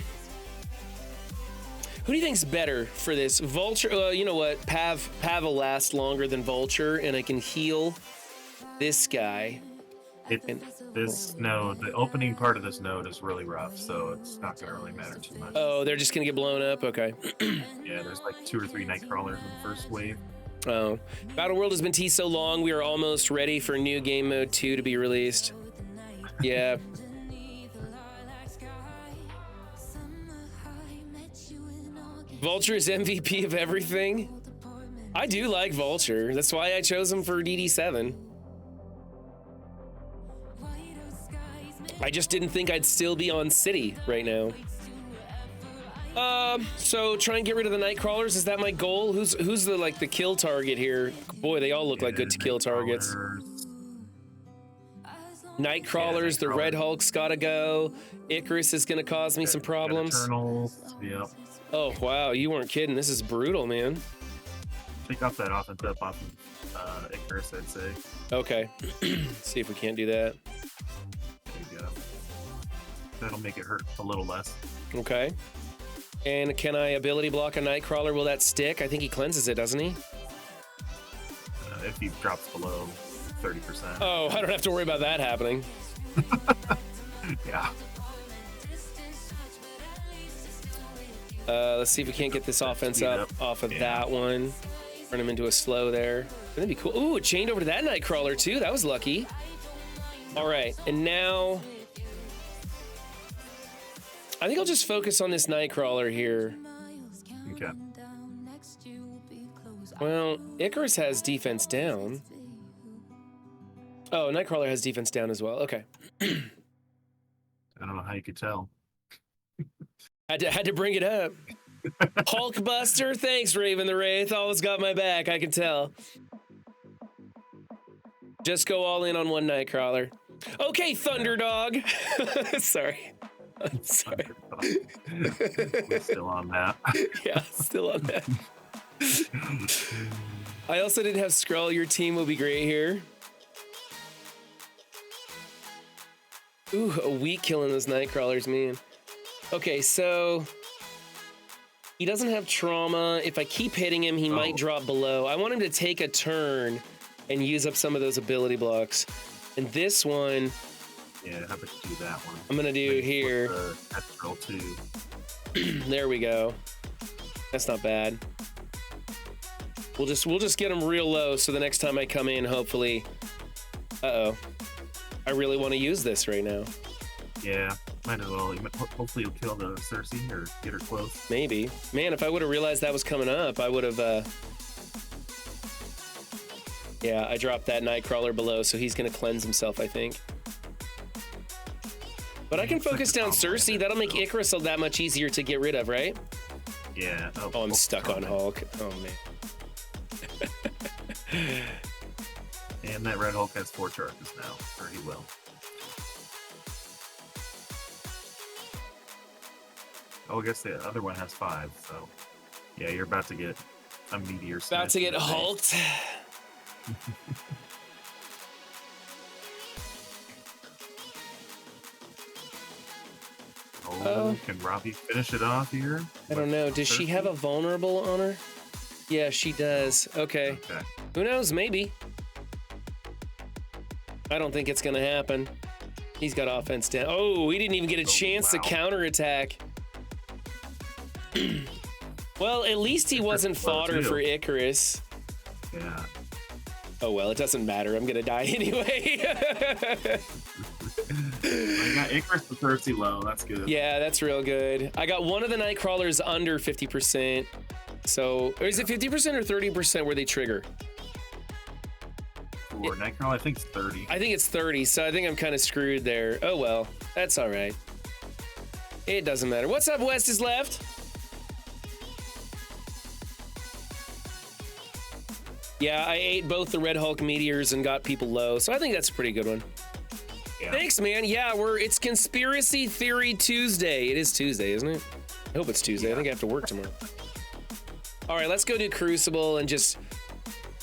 S1: Who do you think's better for this? Vulture, you know what? Pav will last longer than Vulture, and I can heal this guy.
S3: This node, the opening part of this node is really rough, so it's not going to really matter too much.
S1: Oh, they're just gonna get blown up? Okay.
S3: Yeah, there's like 2 or 3 Nightcrawlers in the first wave.
S1: Oh. Battle World has been teased so long, we are almost ready for new game mode 2 to be released. Yeah. Vulture is MVP of everything. I do like Vulture. That's why I chose him for DD7. I just didn't think I'd still be on City right now. So try and get rid of the Nightcrawlers. Is that my goal? Who's the kill target here? Boy, they all look like good to kill targets. Nightcrawlers, the Red Hulk's gotta go. Icarus is gonna cause me some problems.
S3: Eternals, yep.
S1: Oh wow, you weren't kidding. This is brutal, man.
S3: Take off that offense up off of Icarus, I'd say.
S1: Okay. See if we can't do that.
S3: There you go. That'll make it hurt a little less.
S1: Okay. And can I ability block a Nightcrawler? Will that stick? I think he cleanses it, doesn't he?
S3: If he drops below 30%.
S1: Oh, I don't have to worry about that happening.
S3: Yeah.
S1: Let's see if we can't get this offense up off of that one. Turn him into a slow there. That'd be cool. Ooh, it chained over to that Nightcrawler too. That was lucky. All right, and now I think I'll just focus on this Nightcrawler here.
S3: Okay.
S1: Well, Icarus has defense down. Oh, Nightcrawler has defense down as well. Okay.
S3: I don't know how you could tell.
S1: Had to bring it up. Hulkbuster, thanks, Raven the Wraith. Always got my back, I can tell. Just go all in on one Nightcrawler. Okay, Thunderdog. Sorry. I'm sorry.
S3: We're still on that.
S1: Yeah, still on that. I also didn't have Skrull. Your team will be great here. Ooh, a weak killing those Nightcrawlers, man. Okay, so he doesn't have trauma. If I keep hitting him, he might drop below. I want him to take a turn and use up some of those ability blocks. And this one,
S3: yeah, how about you do that one?
S1: I'm gonna do here.
S3: Astral too.
S1: There we go. That's not bad. We'll just get him real low so the next time I come in, hopefully. Uh-oh. I really want to use this right now.
S3: Yeah, might as well. Hopefully you'll kill the Cersei or get her close.
S1: Maybe. Man, if I would have realized that was coming up, I would have... Yeah, I dropped that Nightcrawler below, so he's going to cleanse himself, I think. But I can focus down Cersei. That'll make Icarus that much easier to get rid of, right?
S3: Yeah.
S1: Oh, I'm stuck on Hulk. Oh, man.
S3: And that Red Hulk has 4 charges now, or he will. Oh, I guess the other one has 5, so yeah, you're about to get a meteor.
S1: About to get hulked.
S3: Can Robbie finish it off here?
S1: I don't know. Does she have a vulnerable on her? Yeah, she does. Okay. Who knows? Maybe. I don't think it's gonna happen. He's got offense down. Oh, he didn't even get a chance to counterattack. Well, at least he wasn't fodder for Icarus.
S3: Yeah.
S1: Oh well, it doesn't matter. I'm gonna die anyway.
S3: I got Icarus to Cersei low. That's good.
S1: Yeah, that's real good. I got one of the Nightcrawlers under 50%. So, or is it 50% or 30% where they trigger?
S3: For Nightcrawler, I think it's 30.
S1: I think it's 30, so I think I'm kind of screwed there. Oh well, that's all right. It doesn't matter. What's up, West is left? Yeah, I ate both the Red Hulk meteors and got people low, so I think that's a pretty good one. Yeah. Thanks, man. Yeah, it's Conspiracy Theory Tuesday. It is Tuesday, isn't it? I hope it's Tuesday. Yeah. I think I have to work tomorrow. All right, let's go do Crucible and just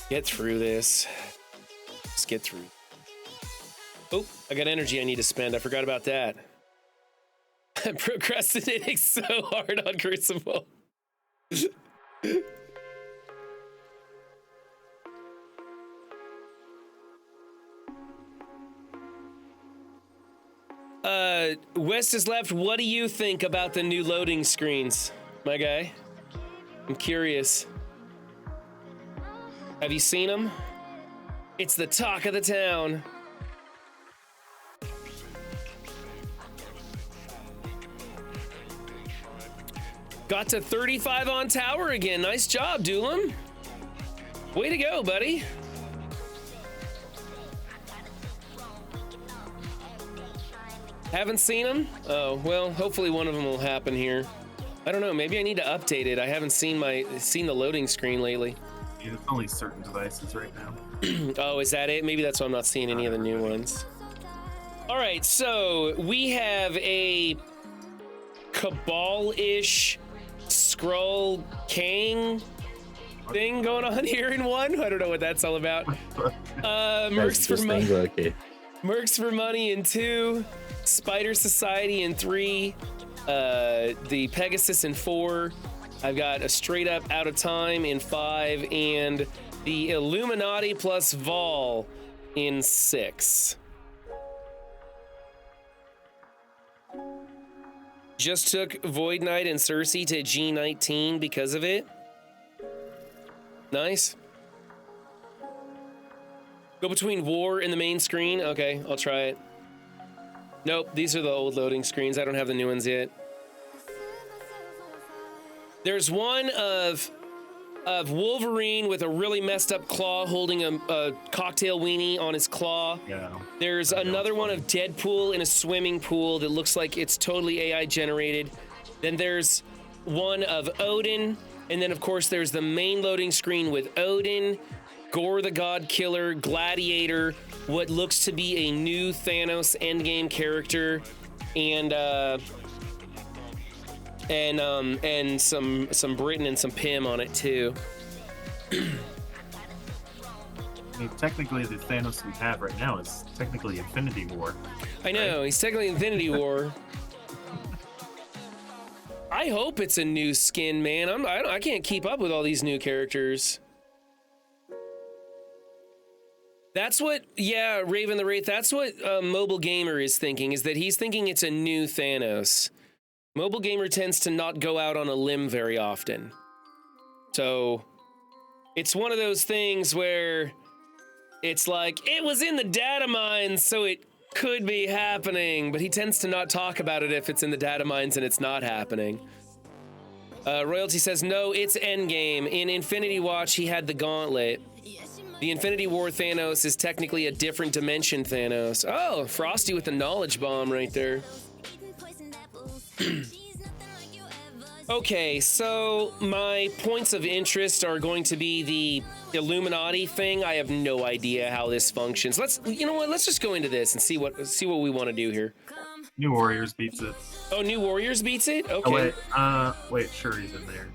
S1: get through this. Let's get through. Oh, I got energy I need to spend. I forgot about that. I'm procrastinating so hard on Crucible. West is left. What do you think about the new loading screens, my guy? I'm curious. Have you seen them? It's the talk of the town. Got to 35 on tower again. Nice job, Doolin. Way to go, buddy. Haven't seen them? Oh, well, hopefully one of them will happen here. I don't know, maybe I need to update it. I haven't seen the loading screen lately.
S3: Yeah, it's only certain devices right now.
S1: Oh, is that it? Maybe that's why I'm not seeing any of the new ones. All right, so we have a Cabal-ish Skrull Kang thing going on here in one. I don't know what that's all about. Mercs for money.
S2: Okay.
S1: Mercs for money in 2. Spider Society in 3. The Pegasus in 4. I've got a straight up out of time in 5, and the Illuminati plus Vol in 6. Just took Void Knight and Cersei to G19 because of it. Nice. Go between War and the main screen. Okay, I'll try it. Nope, these are the old loading screens. I don't have the new ones yet. There's one of Wolverine with a really messed up claw holding a cocktail weenie on his claw.
S3: Yeah.
S1: There's another one of Deadpool in a swimming pool that looks like it's totally AI generated. Then there's one of Odin. And then, of course, there's the main loading screen with Odin, Gore the God Killer, Gladiator, what looks to be a new Thanos Endgame character, and some Britain and some Pym on it too.
S3: I mean, technically, the Thanos we have right now is technically Infinity War.
S1: I know, right? He's technically Infinity War. I hope it's a new skin, man. I can't keep up with all these new characters. That's what, yeah, Raven the Wraith, that's what Mobile Gamer is thinking, is that he's thinking it's a new Thanos. Mobile Gamer tends to not go out on a limb very often. So, it's one of those things where it's like, it was in the data mines, so it could be happening, but he tends to not talk about it if it's in the data mines and it's not happening. Royalty says, no, it's Endgame. In Infinity Watch, he had the gauntlet. The Infinity War Thanos is technically a different dimension Thanos. Oh, Frosty with the knowledge bomb right there. Okay, so my points of interest are going to be the Illuminati thing. I have no idea how this functions. You know what? Let's just go into this and see what we want to do here.
S3: New Warriors beats it.
S1: Oh, New Warriors beats it? Okay.
S3: Oh, wait, Shuri's in there.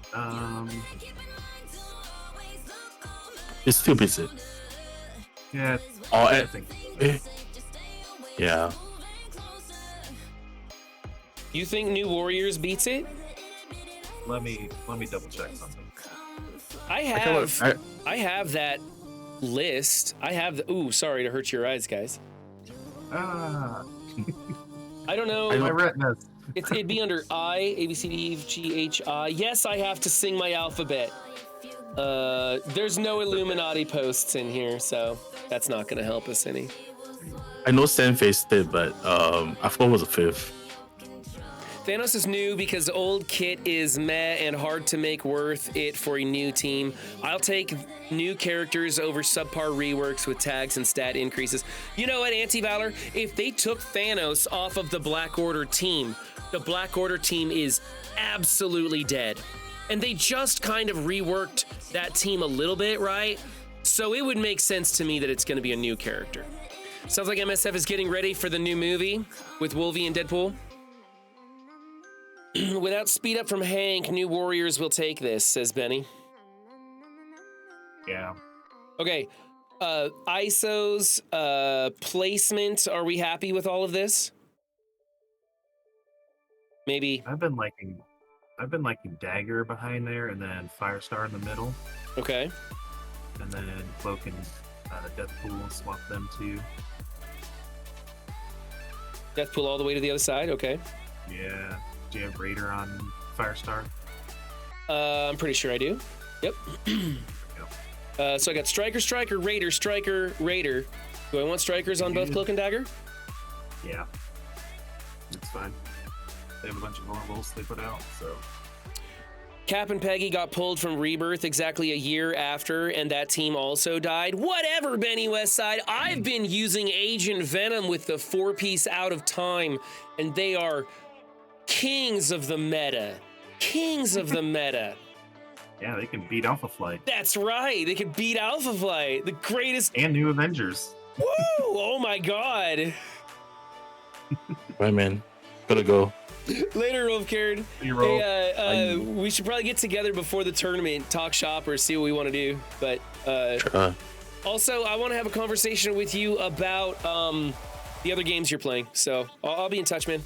S2: It still beats it.
S3: Yeah.
S2: Oh,
S3: I think.
S2: Yeah.
S1: You think New Warriors beats it?
S3: Let me double check something.
S1: I have that list. I have the. Ooh, sorry to hurt your eyes, guys.
S3: Ah.
S1: I don't know.
S3: My retinas.
S1: It'd be under I, A, B, C, D, E, F, G, H, I. Yes, I have to sing my alphabet. There's no Illuminati posts in here, so that's not going to help us any.
S2: I know Stan faced it, but I thought it was a 5th.
S1: Thanos is new because old kit is meh and hard to make worth it for a new team. I'll take new characters over subpar reworks with tags and stat increases. You know what, Anti-Valor? If they took Thanos off of the Black Order team, the Black Order team is absolutely dead. And they just kind of reworked that team a little bit, right? So it would make sense to me that it's going to be a new character. Sounds like MSF is getting ready for the new movie with Wolvie and Deadpool. Without speed up from Hank, New Warriors will take this, says Benny.
S3: Yeah.
S1: Okay. ISO's placement. Are we happy with all of this? Maybe.
S3: I've been liking I've been liking Dagger behind there, and then Firestar in the middle,
S1: Okay.
S3: and then Cloak and Deathpool, swap them too.
S1: Deathpool all the way to the other side. Okay.
S3: Yeah. Do you have Raider on Firestar?
S1: I'm pretty sure I do. Yep. So I got Striker, Striker, Raider, Striker, Raider. Do I want Strikers on both Cloak and Dagger?
S3: Yeah. It's fine. They have a bunch of normals they put out, so.
S1: Cap and Peggy got pulled from Rebirth exactly a year after, and that team also died. Whatever, Benny Westside. I've been using Agent Venom with the 4-piece Out of Time, and they are kings of the meta. Kings of the meta.
S3: Yeah, they can beat Alpha Flight.
S1: That's right. They could beat Alpha Flight, the greatest.
S3: And New Avengers.
S1: Woo! Oh my God.
S2: Right, man. Gotta go.
S1: Later, Wolfcard.
S3: You roll.
S1: Hey, we should probably get together before the tournament, talk shop, or see what we want to do. But also, I want to have a conversation with you about the other games you're playing. So I'll be in touch, man.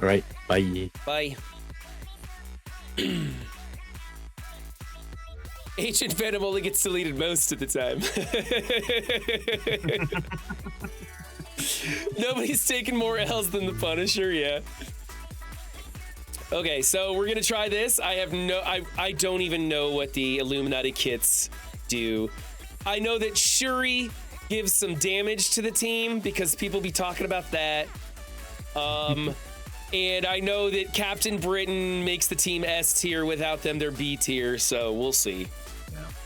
S2: All right. Bye.
S1: Bye. Agent Venom only gets deleted most of the time. Nobody's taken more L's than the Punisher, yeah. Okay, so we're gonna try this. I don't even know what the Illuminati kits do. I know that Shuri gives some damage to the team because people be talking about that. And I know that Captain Britain makes the team S tier. Without them, they're B tier, so we'll see.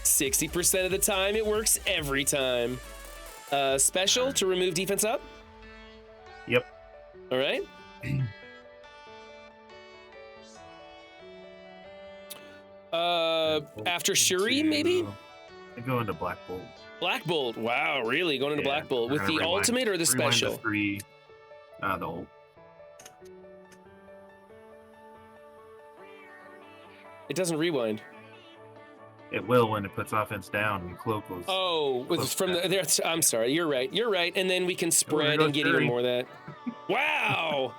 S1: 60% of the time, it works every time. Special to remove defense up?
S3: Yep.
S1: All right. After Shuri, maybe?
S3: I go into Black Bolt.
S1: Black Bolt. Wow, really? Going into Black Bolt with the ultimate or the special?
S3: The ult.
S1: It doesn't rewind.
S3: It will when it puts offense down and Cloak goes.
S1: Oh, from the there. I'm sorry. You're right. You're right. And then we can spread and get even more of that. Wow,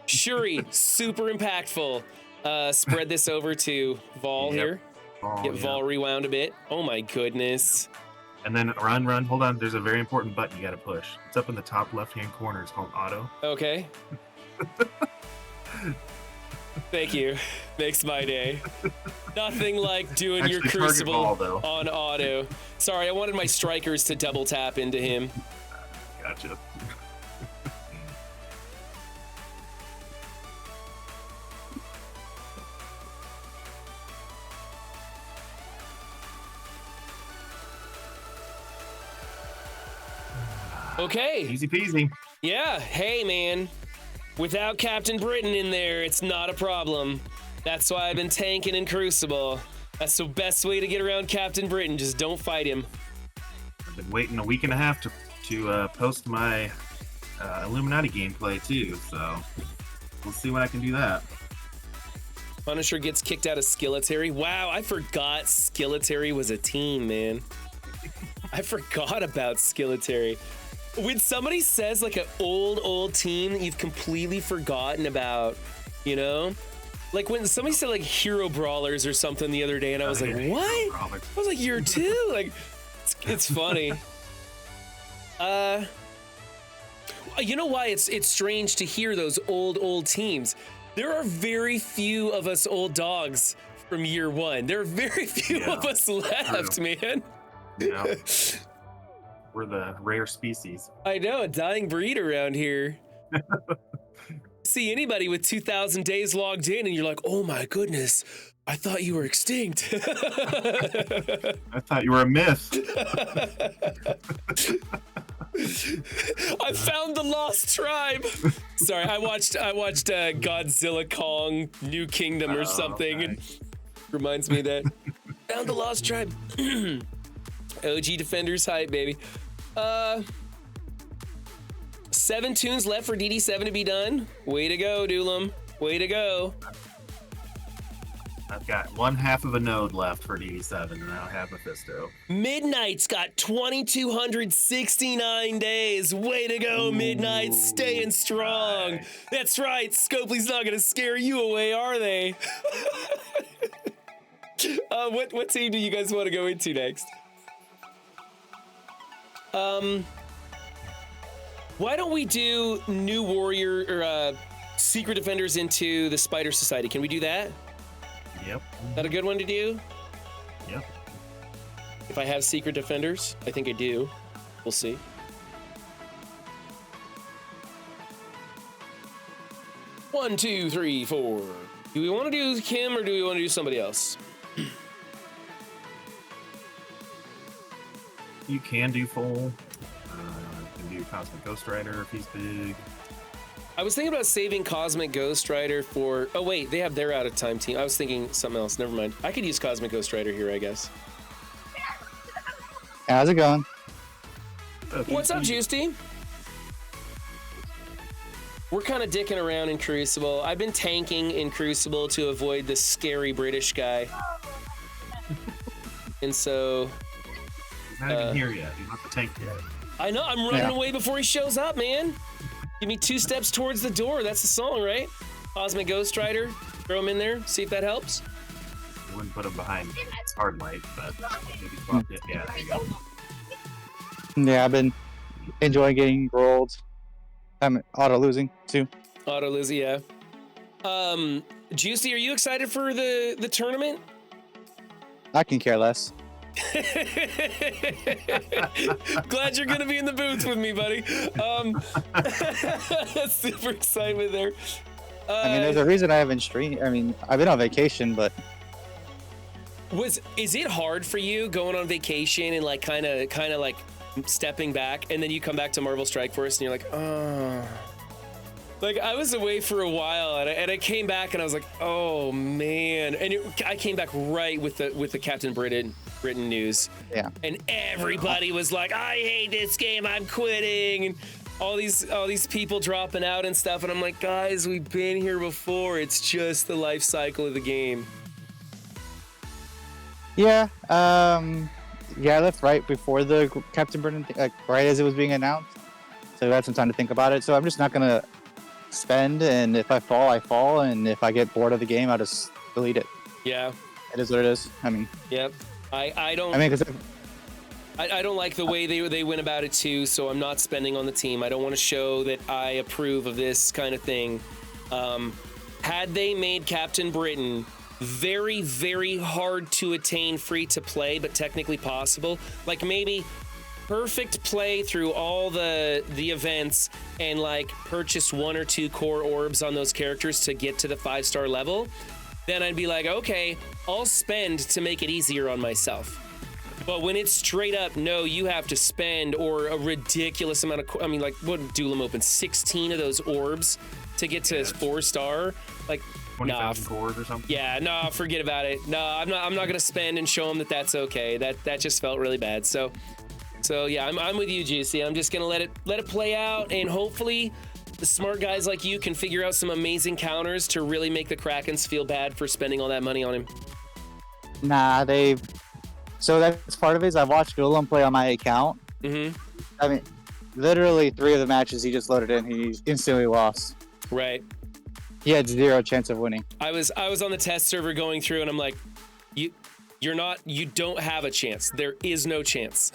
S1: Shuri, super impactful. Spread this over to Vol here. Get Vol rewound a bit. Oh my goodness.
S3: And then run. Hold on. There's a very important button you got to push. It's up in the top left-hand corner. It's called Auto.
S1: Okay. Thank you. Makes my day. Nothing like doing your Crucible on auto. Sorry, I wanted my strikers to double tap into him.
S3: Gotcha.
S1: Okay.
S3: Easy peasy.
S1: Yeah. Hey, man. Without Captain Britain in there, it's not a problem. That's why I've been tanking in Crucible. That's the best way to get around Captain Britain. Just don't fight him.
S3: I've been waiting a week and a half to post my Illuminati gameplay too, so we'll see when I can do that.
S1: Punisher gets kicked out of Skilletary. Wow, I forgot Skilletary was a team, man. I forgot about Skilletary. When somebody says like an old team that you've completely forgotten about, you know? Like when somebody said like Hero Brawlers or something the other day and I was like, what? I was like, year two? Like, it's funny. You know why it's strange to hear those old teams? There are very few of us old dogs from year one. There are very few of us left, man.
S3: Yeah. We're the rare species.
S1: I know, a dying breed around here. See anybody with 2,000 days logged in and you're like, oh my goodness, I thought you were extinct.
S3: I thought you were a myth.
S1: I found the lost tribe. Sorry, I watched Godzilla Kong New Kingdom or something.
S3: Okay.
S1: And reminds me of that. Found the lost tribe. OG Defenders hype, baby. 7 tunes left for DD7 to be done. Way to go, Doolum. Way to go.
S3: I've got one half of a node left for DD7, and I don't have Mephisto.
S1: Midnight's got 2,269 days. Way to go, Midnight, staying strong.
S3: Right.
S1: That's right. Scopely's not gonna scare you away, are they? What team do you guys want to go into next? Why don't we do New Warrior or Secret Defenders into the Spider Society? Can we do that?
S3: Yep.
S1: Is that a good one to do?
S3: Yep.
S1: If I have Secret Defenders, I think I do. We'll see. One, two, three, four. Do we want to do Kim or do we want to do somebody else?
S3: You can do full. You can do Cosmic Ghost Rider if he's big.
S1: I was thinking about saving Cosmic Ghost Rider for... Oh, wait, they have their out-of-time team. I was thinking something else. Never mind. I could use Cosmic Ghost Rider here, I guess.
S6: How's it going?
S1: What's up, Juicy? We're kind of dicking around in Crucible. I've been tanking in Crucible to avoid the scary British guy. And so...
S3: He's not even here yet. He's not the tank yet.
S1: I know, I'm running
S6: Yeah.
S1: away before he shows up, man. Give me 2 steps towards the door. That's the song, right? Cosmic Ghost Rider. Throw him in there. See if that helps.
S3: I wouldn't put him behind hard light, but maybe swap it. Yeah, there you go.
S6: Yeah, I've been enjoying getting rolled. I'm auto losing too.
S1: Auto Lizzie, yeah. Juicy, are you excited for the tournament?
S6: I can care less.
S1: Glad you're gonna be in the booth with me, buddy. Super excitement there.
S6: I mean, there's a reason I haven't streamed. I mean, I've been on vacation, but
S1: Is it hard for you going on vacation and like kind of like stepping back, and then you come back to Marvel Strike Force and you're like, oh. Like I was away for a while and I came back and I was like, oh man. And I came back right with the Captain Britain news.
S6: yeah.
S1: And everybody was like, I hate this game, I'm quitting. And all these people dropping out and stuff. And I'm like, guys, we've been here before. It's just the life cycle of the game.
S6: Yeah. Yeah, I left right before the Captain Britain, right as it was being announced. So I had some time to think about it. So I'm just not gonna spend. And if I fall, I fall. And if I get bored of the game, I'll just delete it.
S1: Yeah.
S6: It is what it is. I mean,
S1: Yep. I don't.
S6: I mean, because
S1: I don't like the way they went about it too, so I'm not spending on the team. I don't want to show that I approve of this kind of thing. Had they made Captain Britain very, very hard to attain free to play, but technically possible, like maybe perfect play through all the events and like purchase 1 or 2 core orbs on those characters to get to the 5-star level, then I'd be like, okay, I'll spend to make it easier on myself. But when it's straight up, no, you have to spend or a ridiculous amount of, I mean, like, what did Duelim open? 16 of those orbs to get to 4-star? Like,
S3: 20,000 cores or something.
S1: yeah, no, forget about it. No, I'm not gonna spend and show them that that's okay. That just felt really bad. So yeah, I'm with you, Juicy. I'm just gonna let it play out, and hopefully the smart guys like you can figure out some amazing counters to really make the Krakens feel bad for spending all that money on him.
S6: nah, so that's part of it. Is I've watched Golem play on my account.
S1: Mm-hmm.
S6: I mean, literally 3 of the matches he just loaded in, he instantly lost.
S1: Right.
S6: He had 0 chance of winning.
S1: I was on the test server going through, and I'm like, you don't have a chance. There is no chance.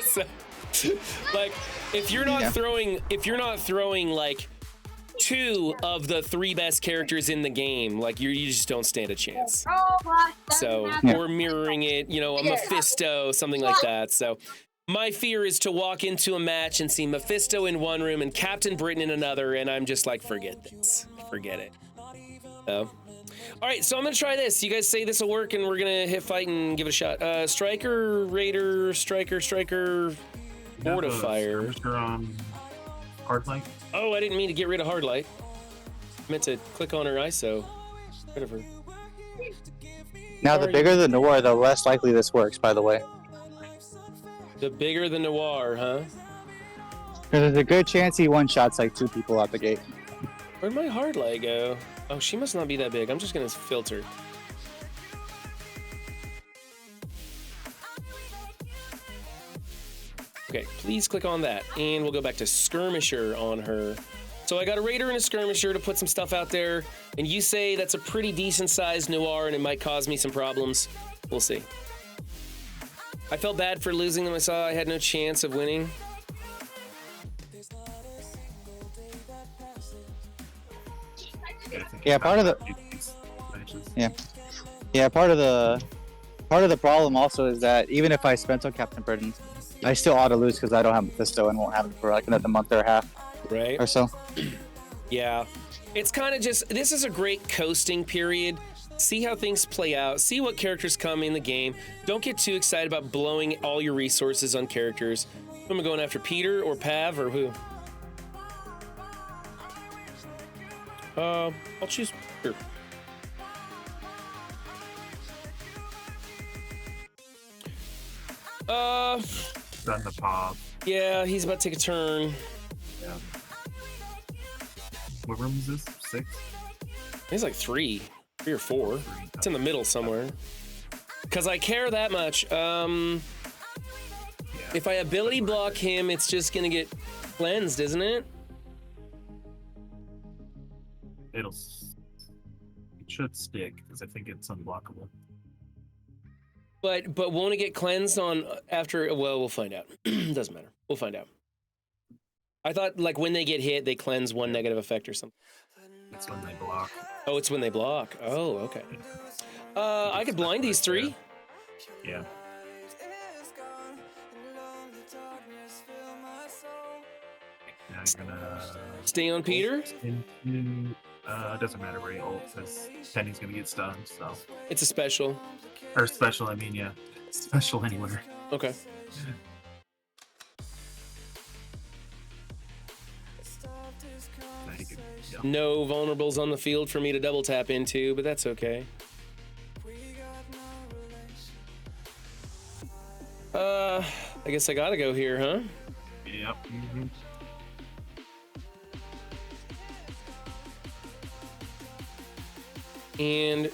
S1: So, like, if you're not throwing like 2 of the 3 best characters in the game, like you just don't stand a chance. So, or mirroring it, a Mephisto, something like that. So, my fear is to walk into a match and see Mephisto in one room and Captain Britain in another, and I'm just like, forget this. Forget it. So, all right, so I'm gonna try this. You guys say this will work, and we're gonna hit fight and give it a shot. Striker, Raider, Striker, Mortifier.
S3: Skirmisher on hard light.
S1: Oh, I didn't mean to get rid of hard light. I meant to click on her ISO. Rid of her.
S6: Now, the bigger the Noir, the less likely this works, by the way.
S1: The bigger the Noir, huh?
S6: There's a good chance he one-shots like 2 people out the gate.
S1: Where'd my hard light go? Oh, she must not be that big. I'm just gonna filter. Okay, please click on that. And we'll go back to Skirmisher on her. So I got a Raider and a Skirmisher to put some stuff out there. And you say that's a pretty decent sized Noir and it might cause me some problems. We'll see. I felt bad for losing them. I saw I had no chance of winning.
S6: Yeah, part of the part of the problem also is that even if I spent on Captain Britain, I still ought to lose because I don't have Mephisto and won't have it for like another month or a half
S1: Right?
S6: or so.
S1: Yeah. It's kind of just, this is a great coasting period. See how things play out. See what characters come in the game. Don't get too excited about blowing all your resources on characters. Who am I going after, Peter or Pav or who? I'll choose Peter.
S3: Done the pop.
S1: Yeah, he's about to take a turn.
S3: Yeah. What room is this? 6?
S1: He's like 3 or 4. It's in the middle somewhere. Because I care that much. If I ability block him, it's just gonna get cleansed, isn't it?
S3: It should stick because I think it's unblockable.
S1: But won't it get cleansed on after? Well, we'll find out. Doesn't matter. We'll find out. I thought like when they get hit, they cleanse one negative effect or something.
S3: It's when they block.
S1: Oh, it's when they block. Oh, okay. I could blind these 3.
S3: Yeah. Now you're gonna
S1: Stay on Peter.
S3: into, doesn't matter where you ult because Penny's gonna get stunned. So
S1: It's a special.
S3: or special. I mean, yeah, special anywhere.
S1: Okay.
S3: Now you can, yeah.
S1: No vulnerables on the field for me to double tap into, but that's okay. I guess I gotta go here, huh?
S3: Yep. Mm-hmm.
S1: And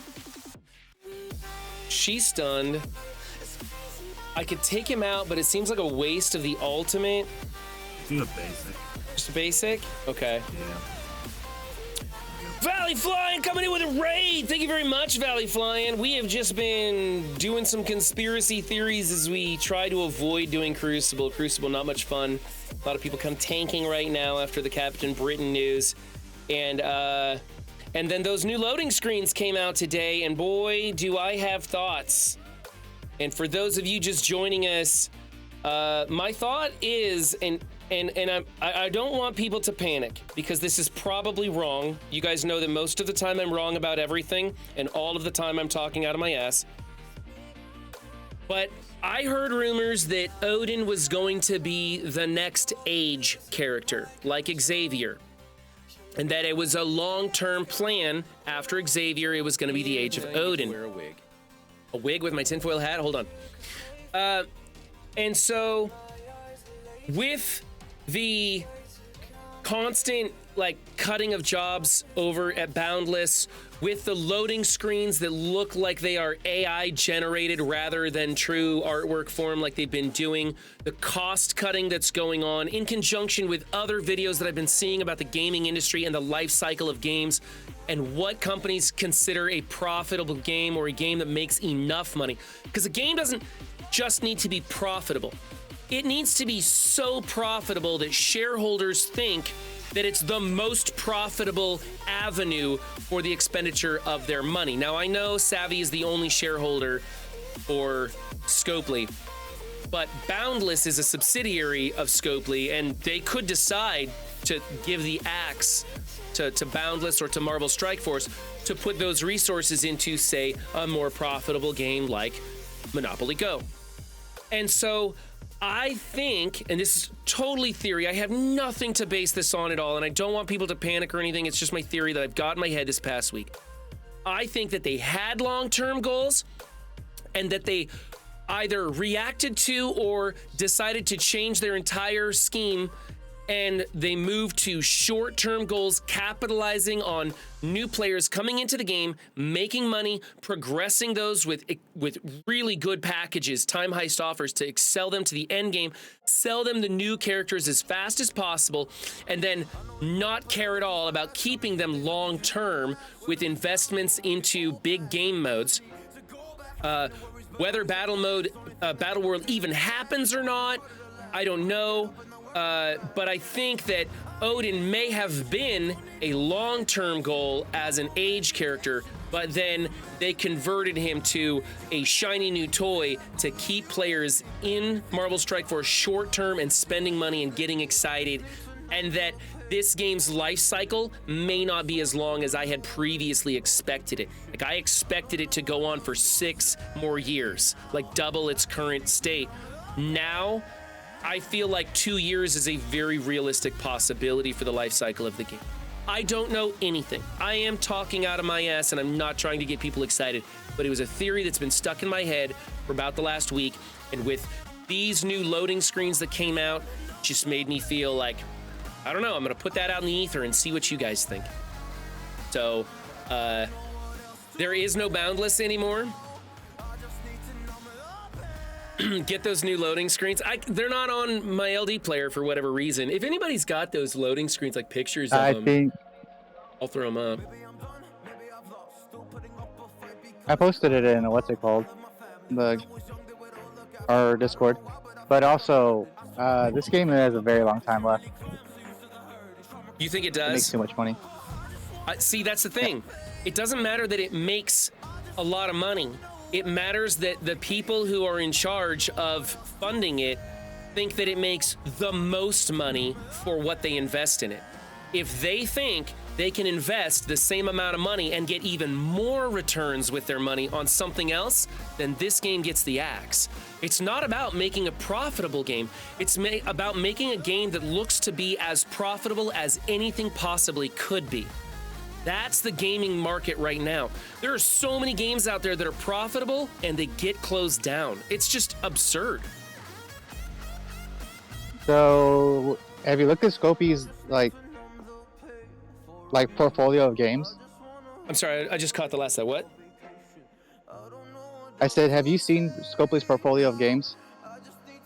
S1: she's stunned. I could take him out, but it seems like a waste of the ultimate.
S3: Do a basic.
S1: Just basic? Okay.
S3: Yeah.
S1: Valley Flying coming in with a raid. Thank you very much, Valley Flying. We have just been doing some conspiracy theories as we try to avoid doing Crucible. Crucible, not much fun. A lot of people come tanking right now after the Captain Britain news. And then those new loading screens came out today, and boy, do I have thoughts. And for those of you just joining us, my thought is, and I don't want people to panic because this is probably wrong. You guys know that most of the time I'm wrong about everything, and all of the time I'm talking out of my ass. But I heard rumors that Odin was going to be the next Age character, like Xavier. And that it was a long-term plan after Xavier, it was going to be the Age of Odin. Wear a wig. A wig with my tinfoil hat? Hold on. And so, with the constant, like, cutting of jobs over at Boundless, with the loading screens that look like they are AI generated rather than true artwork form like they've been doing, the cost cutting that's going on in conjunction with other videos that I've been seeing about the gaming industry and the life cycle of games and what companies consider a profitable game or a game that makes enough money. Because a game doesn't just need to be profitable. It needs to be so profitable that shareholders think that it's the most profitable avenue for the expenditure of their money. Now, I know Savvy is the only shareholder for Scopely, but Boundless is a subsidiary of Scopely, and they could decide to give the axe to Boundless or to Marvel Strike Force to put those resources into, say, a more profitable game like Monopoly Go. And so I think, and this is totally theory, I have nothing to base this on at all, and I don't want people to panic or anything, it's just my theory that I've got in my head this past week. I think that they had long-term goals, and that they either reacted to or decided to change their entire scheme and they move to short-term goals, capitalizing on new players coming into the game, making money, progressing those with really good packages, time heist offers to excel them to the end game, sell them the new characters as fast as possible, and then not care at all about keeping them long-term with investments into big game modes. Whether battle world even happens or not, I don't know. But I think that Odin may have been a long-term goal as an age character, but then they converted him to a shiny new toy to keep players in Marvel Strike Force short-term and spending money and getting excited, and that this game's life cycle may not be as long as I had previously expected it. Like, I expected it to go on for 6 more years, like double its current state. Now, I feel like 2 years is a very realistic possibility for the life cycle of the game. I don't know anything. I am talking out of my ass, and I'm not trying to get people excited, but it was a theory that's been stuck in my head for about the last week, and with these new loading screens that came out, just made me feel like, I don't know, I'm gonna put that out in the ether and see what you guys think. So, there is no Boundless anymore. Get those new loading screens. They're not on my LD player for whatever reason. If anybody's got those loading screens, like pictures of them, I'll throw them up.
S6: I posted it in what's it called, our Discord. But also, this game has a very long time left.
S1: You think it
S6: It makes
S1: does?
S6: too much money.
S1: See, that's the thing. It doesn't matter that it makes a lot of money. It matters that the people who are in charge of funding it think that it makes the most money for what they invest in it. If they think they can invest the same amount of money and get even more returns with their money on something else, then this game gets the axe. It's not about making a profitable game. It's about making a game that looks to be as profitable as anything possibly could be. That's the gaming market right now. There are so many games out there that are profitable and they get closed down. It's just absurd.
S6: So, have you looked at Scopey's like portfolio of games?
S1: I'm sorry, I just caught the last of that. What?
S6: I said, have you seen Scopely's portfolio of games?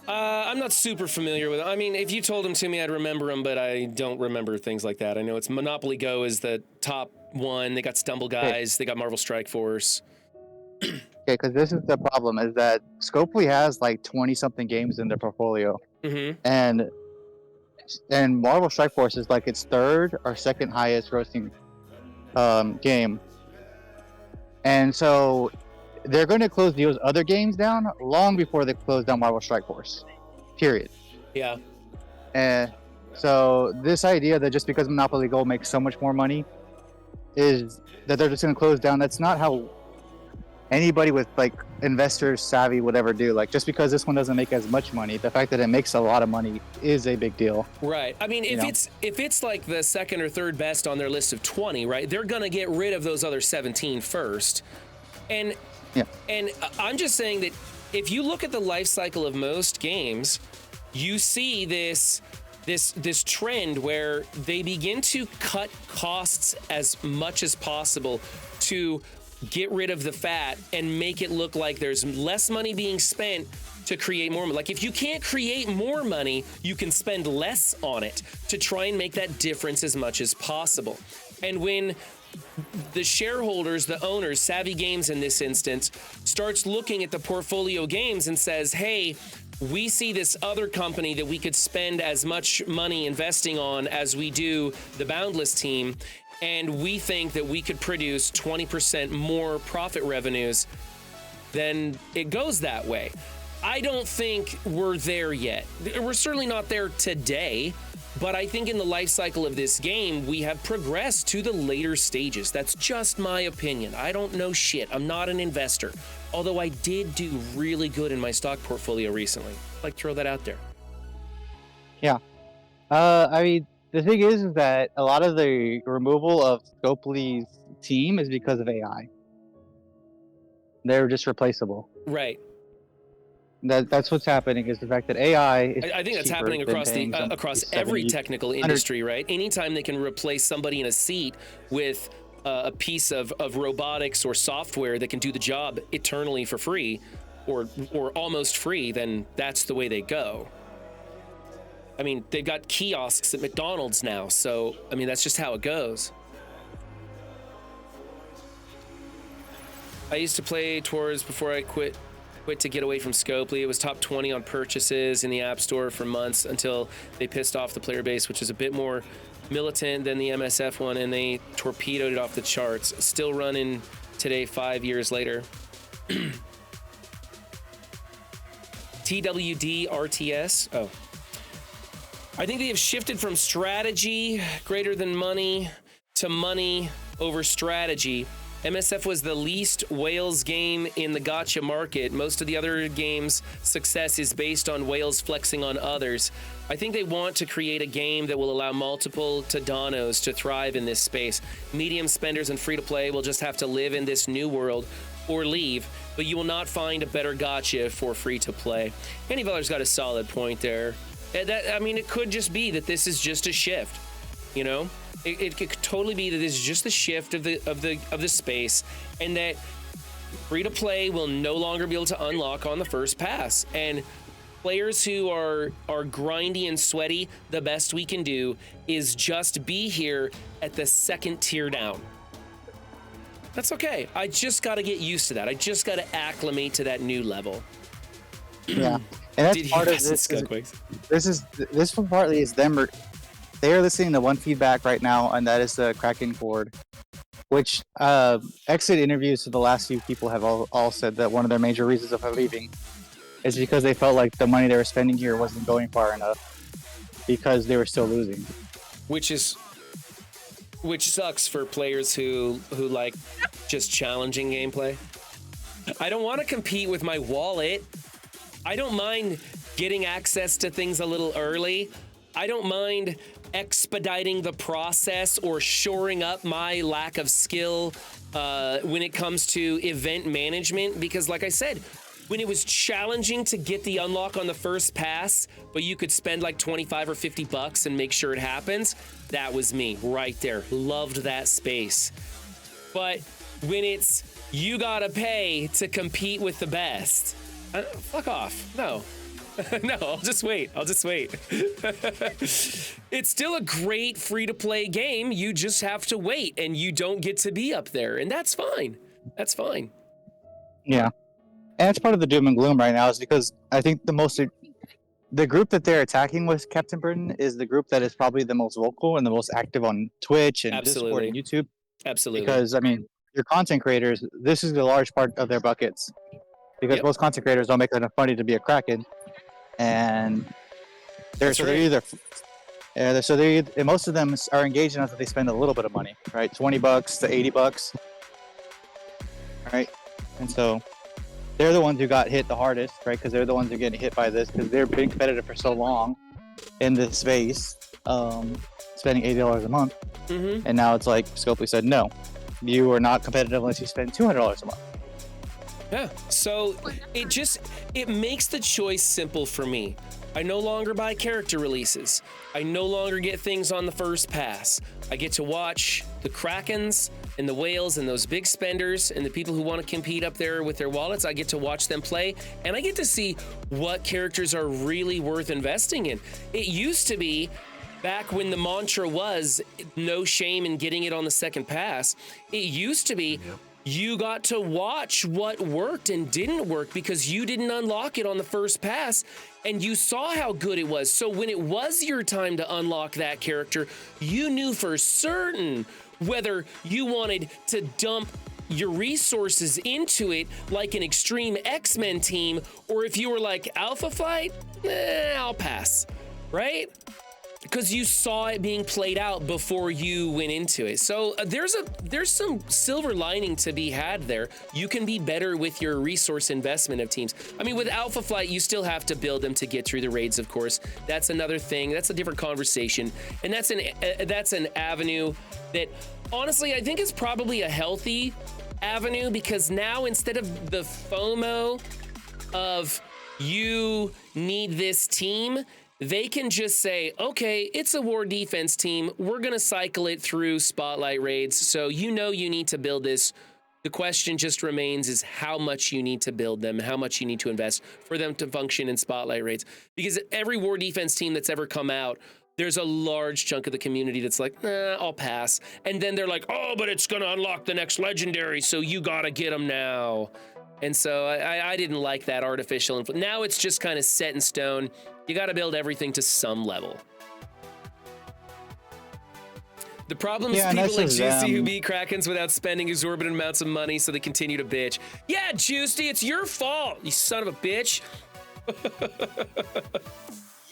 S1: I'm not super familiar with it. I mean, if you told them to me, I'd remember them, but I don't remember things like that. I know it's Monopoly Go is the top one. They got Stumble Guys. They got Marvel Strike Force.
S6: Okay, because this is the problem, is that Scopely has like 20-something games in their portfolio.
S1: Mm-hmm.
S6: And Marvel Strike Force is like its third or second highest grossing game. And so they're going to close those other games down long before they close down Marvel Strike Force. Period.
S1: Yeah.
S6: And so this idea that just because Monopoly Go makes so much more money is that they're just going to close down, that's not how anybody with like investor savvy would ever do. Like, just because this one doesn't make as much money, the fact that it makes a lot of money is a big deal.
S1: Right. I mean, if it's like the second or third best on their list of 20, right? They're going to get rid of those other 17 first. And
S6: Yeah.
S1: And I'm just saying that if you look at the life cycle of most games, you see this trend where they begin to cut costs as much as possible to get rid of the fat and make it look like there's less money being spent to create more money. Like, if you can't create more money, you can spend less on it to try and make that difference as much as possible. And when the shareholders, the owners, Savvy Games in this instance, starts looking at the portfolio games and says, hey, we see this other company that we could spend as much money investing on as we do the Boundless team, and we think that we could produce 20% more profit revenues, then it goes that way. I don't think we're there yet. We're certainly not there today. But I think in the life cycle of this game, we have progressed to the later stages. That's just my opinion. I don't know shit. I'm not an investor. Although I did do really good in my stock portfolio recently. I'd like to throw that out there.
S6: Yeah. I mean, the thing is that a lot of the removal of Scopely's team is because of AI. They're just replaceable.
S1: Right.
S6: That's what's happening is the fact that AI is
S1: I think that's
S6: cheaper
S1: happening
S6: than
S1: across
S6: paying somebody
S1: across every
S6: 70
S1: technical industry, right? Anytime they can replace somebody in a seat with a piece of robotics or software that can do the job eternally for free, or almost free, then that's the way they go. I mean, they've got kiosks at McDonald's now, so I mean that's just how it goes. I used to play Tours before I quit to get away from Scopely. It was top 20 on purchases in the App Store for months until they pissed off the player base, which is a bit more militant than the MSF one, and they torpedoed it off the charts. Still running today, 5 years later. TWD RTS. Oh. I think they have shifted from strategy greater than money to money over strategy. MSF was the least whales game in the gacha market. Most of the other games' success is based on whales flexing on others. I think they want to create a game that will allow multiple Tadanos to thrive in this space. Medium spenders and free-to-play will just have to live in this new world or leave, but you will not find a better gacha for free-to-play. Andy Veller's got a solid point there. I mean, it could just be that this is just a shift, you know? It could totally be that this is just the shift of the space, and that free to play will no longer be able to unlock on the first pass. And players who are grindy and sweaty, the best we can do is just be here at the second tier down. That's okay. I just got to get used to that. I just got to acclimate to that new level.
S6: Yeah, and that's part of this. This one partly is them. They are listening to one feedback right now, and that is the Kraken Cord, which exit interviews to the last few people have all said that one of their major reasons of leaving is because they felt like the money they were spending here wasn't going far enough because they were still losing.
S1: Which sucks for players who like just challenging gameplay. I don't want to compete with my wallet. I don't mind getting access to things a little early. I don't mind expediting the process or shoring up my lack of skill when it comes to event management, because like I said, when it was challenging to get the unlock on the first pass, but you could spend like 25 or 50 bucks and make sure it happens, that was me right there. Loved that space. But when it's you gotta pay to compete with the best, fuck off. No. No, I'll just wait. It's still a great free-to-play game. You just have to wait, and you don't get to be up there, and that's fine. That's fine.
S6: Yeah. And it's part of the doom and gloom right now is because I think the group that they're attacking with Captain Britain is the group that is probably the most vocal and the most active on Twitch and Discord and YouTube.
S1: Absolutely.
S6: Because, I mean, your content creators, this is a large part of their buckets. Because most content creators don't make enough money to be a Kraken. And most of them are engaged enough that they spend a little bit of money, right? $20 to $80, right? And so they're the ones who got hit the hardest, right? Because they're the ones who are getting hit by this because they've been competitive for so long in this space, spending $80 a month, and now it's like Scopely said, no, you are not competitive unless you spend $200 a month.
S1: Yeah, so it makes the choice simple for me. I no longer buy character releases. I no longer get things on the first pass. I get to watch the Krakens and the whales and those big spenders and the people who want to compete up there with their wallets. I get to watch them play, and I get to see what characters are really worth investing in. It used to be, back when the mantra was no shame in getting it on the second pass, it used to be, you got to watch what worked and didn't work because you didn't unlock it on the first pass and you saw how good it was. So when it was your time to unlock that character, you knew for certain whether you wanted to dump your resources into it like an extreme X-Men team, or if you were like Alpha Flight, I'll pass, right? Because you saw it being played out before you went into it. So there's some silver lining to be had there. You can be better with your resource investment of teams. I mean, with Alpha Flight, you still have to build them to get through the raids, of course. That's another thing. That's a different conversation. And that's an avenue that, honestly, I think is probably a healthy avenue, because now instead of the FOMO of you need this team, they can just say, okay, it's a war defense team. We're going to cycle it through spotlight raids. So you need to build this. The question just remains is how much you need to build them, how much you need to invest for them to function in spotlight raids. Because every war defense team that's ever come out, there's a large chunk of the community that's like, nah, I'll pass. And then they're like, oh, but it's going to unlock the next legendary, so you got to get them now. And so I didn't like that artificial influence. Now it's just kind of set in stone. You got to build everything to some level. The problem is people like Juicy who beat Krakens without spending exorbitant amounts of money, so they continue to bitch. Yeah, Juicy, it's your fault, you son of a bitch.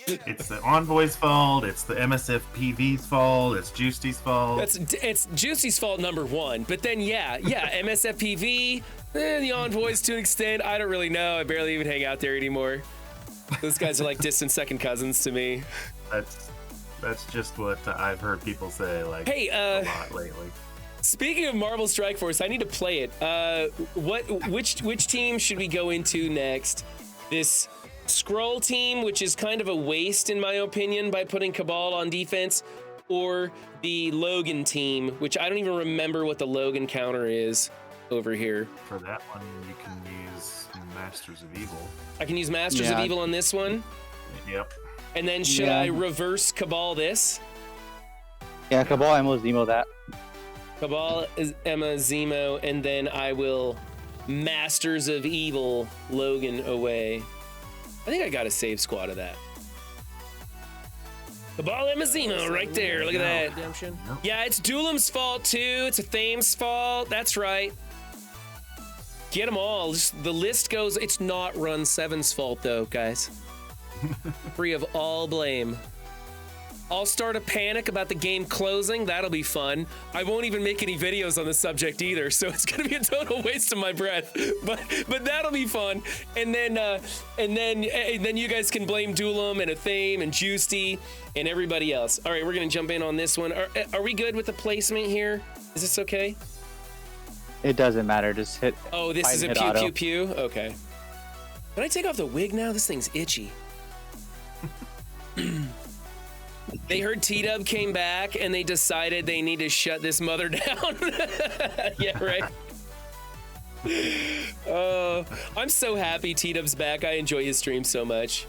S3: It's the Envoy's fault. It's the MSFPV's fault. It's Juicy's fault.
S1: It's Juicy's fault number one. But then yeah, MSFPV, the Envoys to an extent. I don't really know. I barely even hang out there anymore. Those guys are like distant second cousins to me.
S3: That's just what I've heard people say, like,
S1: hey,
S3: a lot lately.
S1: Speaking of Marvel Strike Force, I need to play it. Which team should we go into next? This Skrull team, which is kind of a waste in my opinion by putting Cabal on defense, or the Logan team, which I don't even remember what the Logan counter is over here.
S3: For that one, you can use Masters of Evil.
S1: I can use Masters of Evil on this one?
S3: Yep.
S1: And then should I reverse Cabal this?
S6: Yeah, Cabal, Emma, Zemo that.
S1: Cabal is Emma, Zemo, and then I will Masters of Evil Logan away. I think I got a save squad of that. Cabal, Emma, Zemo right there. Look at that. Redemption. Yeah, it's Duelim's fault too. It's a Thames fault. That's right. Get them all. Just, the list goes. It's not Run 7's fault though, guys. Free of all blame. I'll start a panic about the game closing. That'll be fun. I won't even make any videos on the subject either, so it's gonna be a total waste of my breath. But that'll be fun. And then you guys can blame Duelim and Athame and Juicy and everybody else. All right, we're gonna jump in on this one. Are we good with the placement here? Is this okay?
S6: It doesn't matter. Just hit.
S1: Oh, this is a pew pew pew. Okay. Can I take off the wig now? This thing's itchy. They heard T-Dub came back and they decided they need to shut this mother down. Yeah, right. I'm so happy T-Dub's back. I enjoy his stream so much.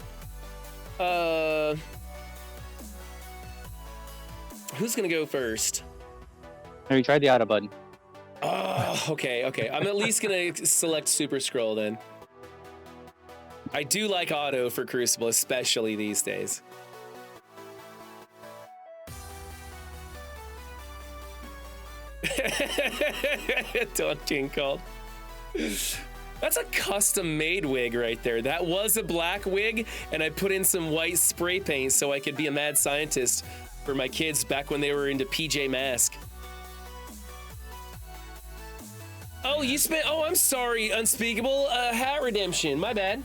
S1: Who's gonna go first?
S6: Have you tried the auto button?
S1: Oh, okay. I'm at least gonna select Super Skrull then. I do like auto for Crucible, especially these days. Dawn King called. That's a custom made wig right there. That was a black wig, and I put in some white spray paint so I could be a mad scientist for my kids back when they were into PJ Masks. Oh, you spent. Oh, I'm sorry, Unspeakable. Hat redemption. My bad.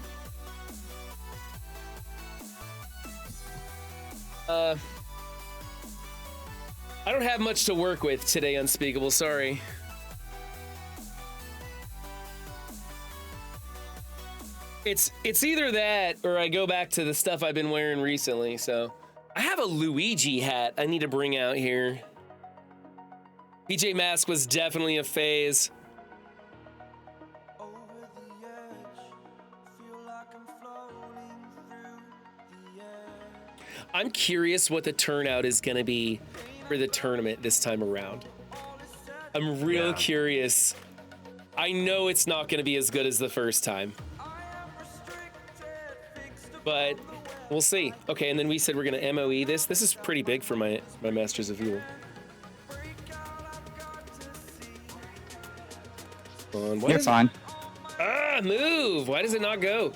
S1: I don't have much to work with today, Unspeakable. Sorry. It's either that or I go back to the stuff I've been wearing recently. So I have a Luigi hat I need to bring out here. PJ Mask was definitely a phase. I'm curious what the turnout is going to be for the tournament this time around. I'm real curious. I know it's not going to be as good as the first time, but we'll see. Okay, and then we said we're going to MOE this. This is pretty big for my Masters of Evil.
S6: You're fine.
S1: Move. Why does it not go?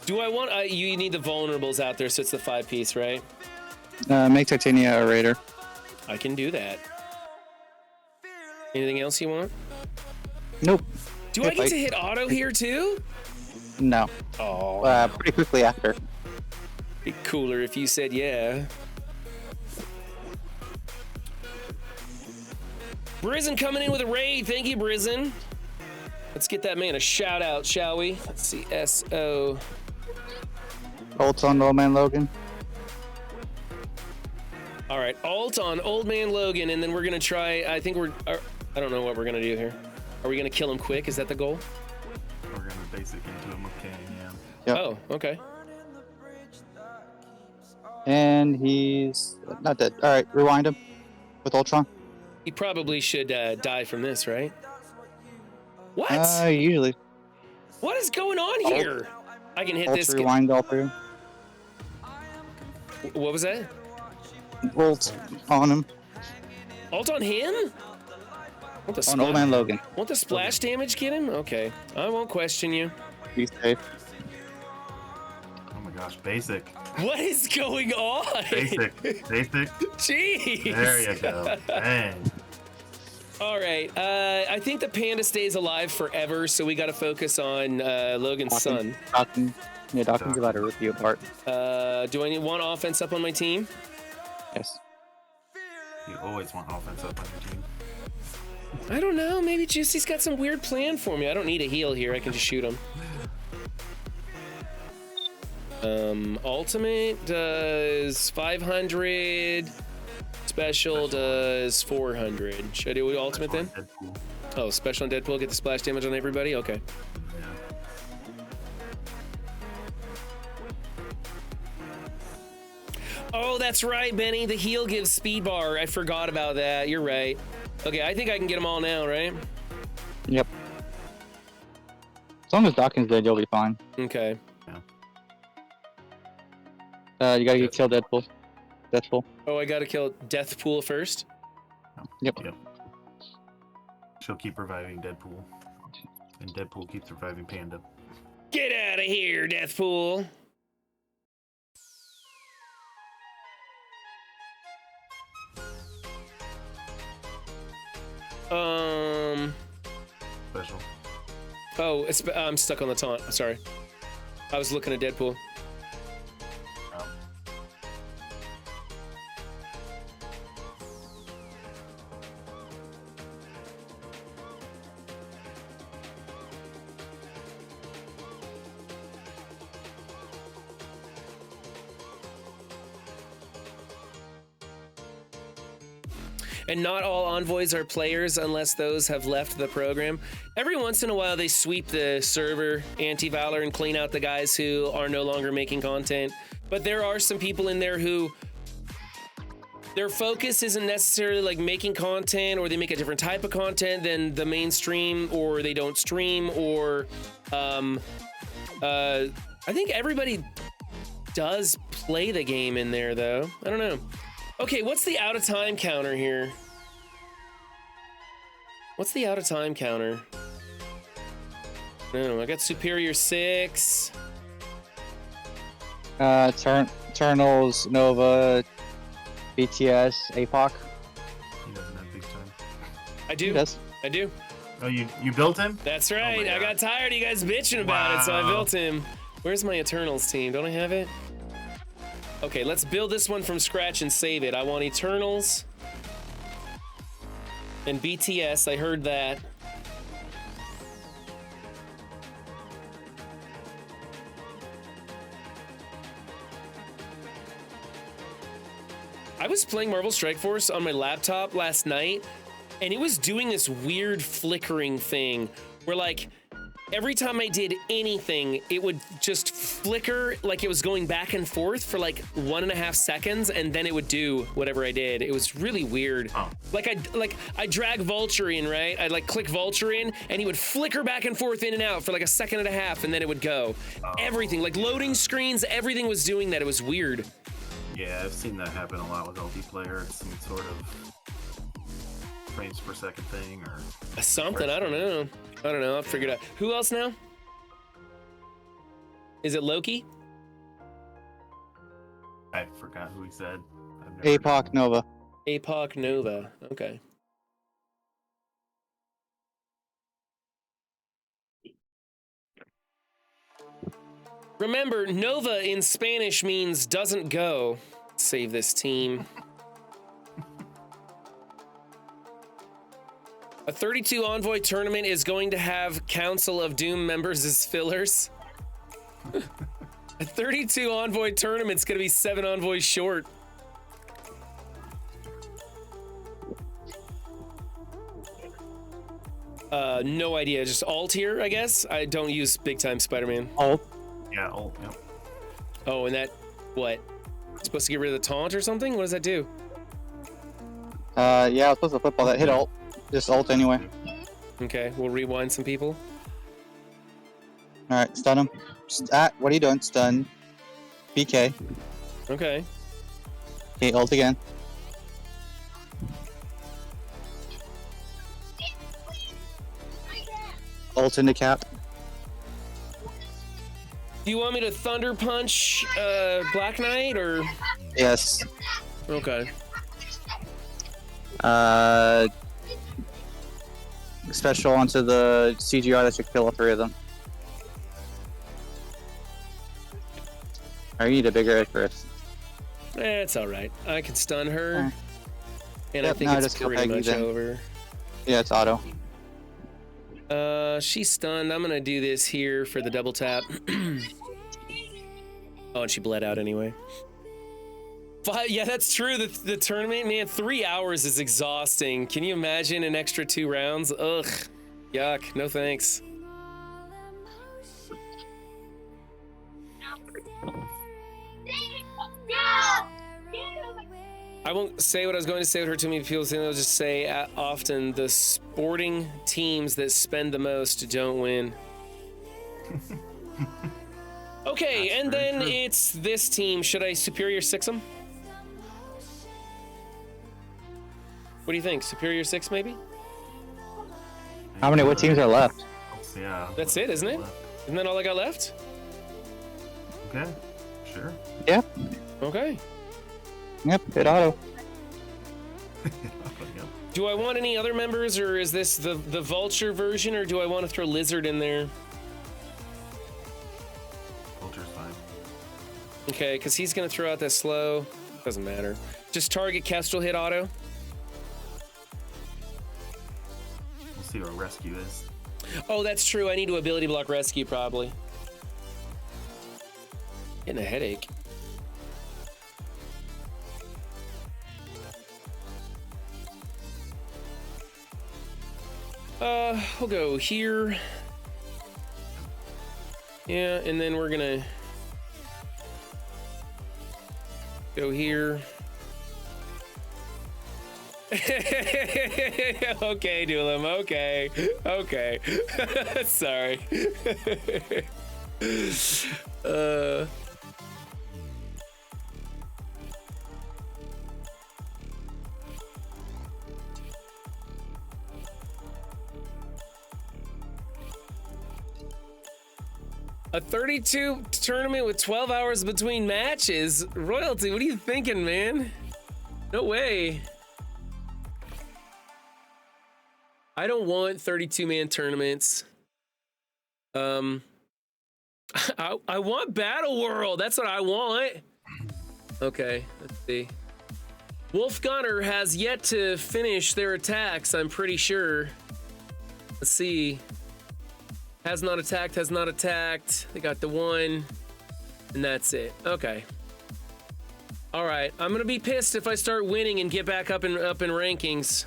S1: Do I want... you need the vulnerables out there, so it's the 5-piece, right?
S6: Make Titania a raider.
S1: I can do that. Anything else you want?
S6: Nope.
S1: Do I get to hit auto here, too?
S6: No.
S1: Oh.
S6: Pretty quickly after.
S1: Be cooler if you said yeah. Brizen coming in with a raid. Thank you, Brizen. Let's get that man a shout out, shall we? Let's see. SO
S6: Ult on Old Man Logan.
S1: All right, alt on Old Man Logan, and then we're gonna try. I think I don't know what we're gonna do here. Are we gonna kill him quick? Is that the goal?
S3: We're gonna basic into him with Kane, yeah.
S6: Yep.
S1: Oh, okay.
S6: And he's not dead. All right, rewind him with Ultron.
S1: He probably should die from this, right? What?
S6: Usually.
S1: What is going on here? I can hit
S6: Ult
S1: this.
S6: rewind all through.
S1: What was that?
S6: Ult on him.
S1: Alt on him? Want the
S6: On Old Man Logan.
S1: Want the splash damage get him? Okay, I won't question you.
S6: Be safe.
S3: Oh my gosh, basic.
S1: What is going on?
S3: Basic. Basic.
S1: Jeez.
S3: There you go. Dang.
S1: All right. I think the panda stays alive forever, so we got to focus on Logan's son.
S6: Dawkins about to rip you apart.
S1: Do I need one offense up on my team?
S6: Yes.
S3: You always want offense up on your team.
S1: I don't know. Maybe Juicy's got some weird plan for me. I don't need a heal here. I can just shoot him. Ultimate does 500. Special does 400. Should I do ultimate then?
S3: Deadpool.
S1: Oh, special on Deadpool. Get the splash damage on everybody? Okay.
S3: Yeah.
S1: Oh, that's right, Benny. The heal gives speed bar. I forgot about that. You're right. Okay, I think I can get them all now, right?
S6: Yep. As long as Dawkins dead, you'll be fine.
S1: Okay.
S6: You gotta kill Deadpool. Deathpool.
S1: Oh, I gotta kill Deathpool first?
S6: Yep.
S3: She'll keep reviving Deadpool. And Deadpool keeps reviving Panda.
S1: Get out of here, Deathpool.
S3: Special.
S1: Oh, I'm stuck on the taunt. Sorry. I was looking at Deadpool. And not all envoys are players unless those have left the program. Every once in a while, they sweep the server anti-Valor and clean out the guys who are no longer making content. But there are some people in there who their focus isn't necessarily like making content, or they make a different type of content than the mainstream, or they don't stream, or I think everybody does play the game in there though. I don't know. Okay, what's the out of time counter here? What's the out of time counter? No, I got Superior 6.
S6: Eternals, Nova, BTS, APOC.
S3: He doesn't have big time.
S1: I do.
S6: He does.
S1: I do.
S3: Oh, you built him?
S1: That's right.
S3: my
S1: I got
S3: God.
S1: tired of you guys bitching about it, so I
S3: Wow.
S1: built him. Where's my Eternals team? Don't I have it? Okay, let's build this one from scratch and save it. I want Eternals and BTS. I heard that. I was playing Marvel Strike Force on my laptop last night, and it was doing this weird flickering thing where, like, every time I did anything, it would just flicker like it was going back and forth for like 1.5 seconds, and then it would do whatever I did. It was really weird.
S3: Oh.
S1: I drag Vulture in, right? I'd like click Vulture in, and he would flicker back and forth in and out for like 1.5 seconds, and then it would go.
S3: Oh.
S1: Everything, like loading screens, everything was doing that. It was weird.
S3: Yeah, I've seen that happen a lot with multiplayer. It's some sort of frames per second thing, or
S1: Something, I don't know. I'll figure it out. Who else now? Is it Loki?
S3: I forgot who he said. I've never
S6: APOC, Nova.
S1: APOC Nova. Okay. Remember, Nova in Spanish means doesn't go. Save this team. A 32 envoy tournament is going to have Council of Doom members as fillers. A 32 envoy tournament's gonna be 7 envoys short. No idea. Just alt here, I guess. I don't use big time Spider-Man.
S6: Oh,
S3: Yeah. Oh, yeah.
S1: Oh, and that what? Supposed to get rid of the taunt or something? What does that do?
S6: yeah, I was supposed to flip all that. Hit alt. Just alt anyway.
S1: Okay, we'll rewind some people.
S6: All right, stun him. What are you doing? Stun. BK.
S1: Okay.
S6: Okay, ult again. Ult into cap.
S1: Do you want me to Thunder Punch Black Knight or?
S6: Yes.
S1: Okay.
S6: Special onto the CGR that should kill all 3 of them. I need a bigger Icarus.
S1: It's all right. I can stun her,
S6: Alright.
S1: and I
S6: Yep,
S1: think
S6: now
S1: it's
S6: just kill
S1: pretty
S6: Peggy
S1: much
S6: then.
S1: over.
S6: Yeah, it's auto.
S1: She's stunned. I'm gonna do this here for the double tap. Oh, and she bled out anyway. Yeah, that's true. The tournament, man, 3 hours is exhausting. Can you imagine an extra 2 rounds? Ugh, yuck. No thanks. I won't say what I was going to say with her. Too many people saying. I'll just say often the sporting teams that spend the most don't win. Okay,
S3: That's
S1: and
S3: very
S1: then
S3: true.
S1: it's this team. Should I Superior 6 them? What do you think? Superior 6 maybe?
S6: How many? What teams are left?
S3: Yeah.
S1: That's it, isn't it? Isn't that all I got left?
S3: Okay. Sure.
S6: Yep.
S1: Okay.
S6: Yep. Hit auto.
S3: Yep.
S1: Do I want any other members, or is this the Vulture version, or do I want to throw Lizard in there?
S3: Vulture's fine.
S1: Okay, because he's going to throw out that slow. Doesn't matter. Just target Kestrel, hit auto.
S3: We'll see what rescue is.
S1: Oh, that's true. I need to ability block rescue, probably. Getting a headache. We'll go here. Yeah, and then we're gonna go here. Okay, Duelim. Okay. Okay. Sorry. A 32 tournament with 12 hours between matches? Royalty, what are you thinking, man? No way. I don't want 32-man tournaments. I want Battle World. That's what I want. Okay, let's see. Wolf Gunner has yet to finish their attacks, I'm pretty sure. Let's see. Has not attacked, has not attacked. They got the 1, and that's it. Okay. All right, I'm gonna be pissed if I start winning and get back up in rankings.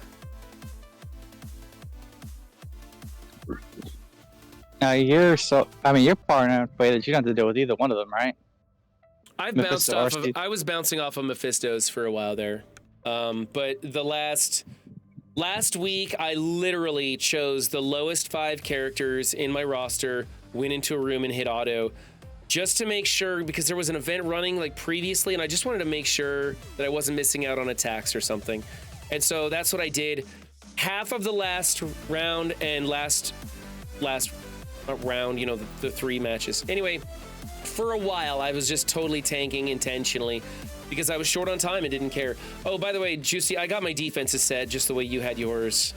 S6: Now you're far enough away that you don't have to deal with either one of them, right?
S1: I've
S6: Mephisto
S1: bounced off of.
S6: Arcee.
S1: I was bouncing off of Mephistos for a while there, but the last week I literally chose the lowest 5 characters in my roster, went into a room and hit auto, just to make sure, because there was an event running like previously, and I just wanted to make sure that I wasn't missing out on attacks or something, and so that's what I did. Half of the last round and last round, you know, the 3 matches. Anyway, for a while I was just totally tanking intentionally because I was short on time and didn't care. Oh, by the way, Juicy, I got my defenses set just the way you had yours,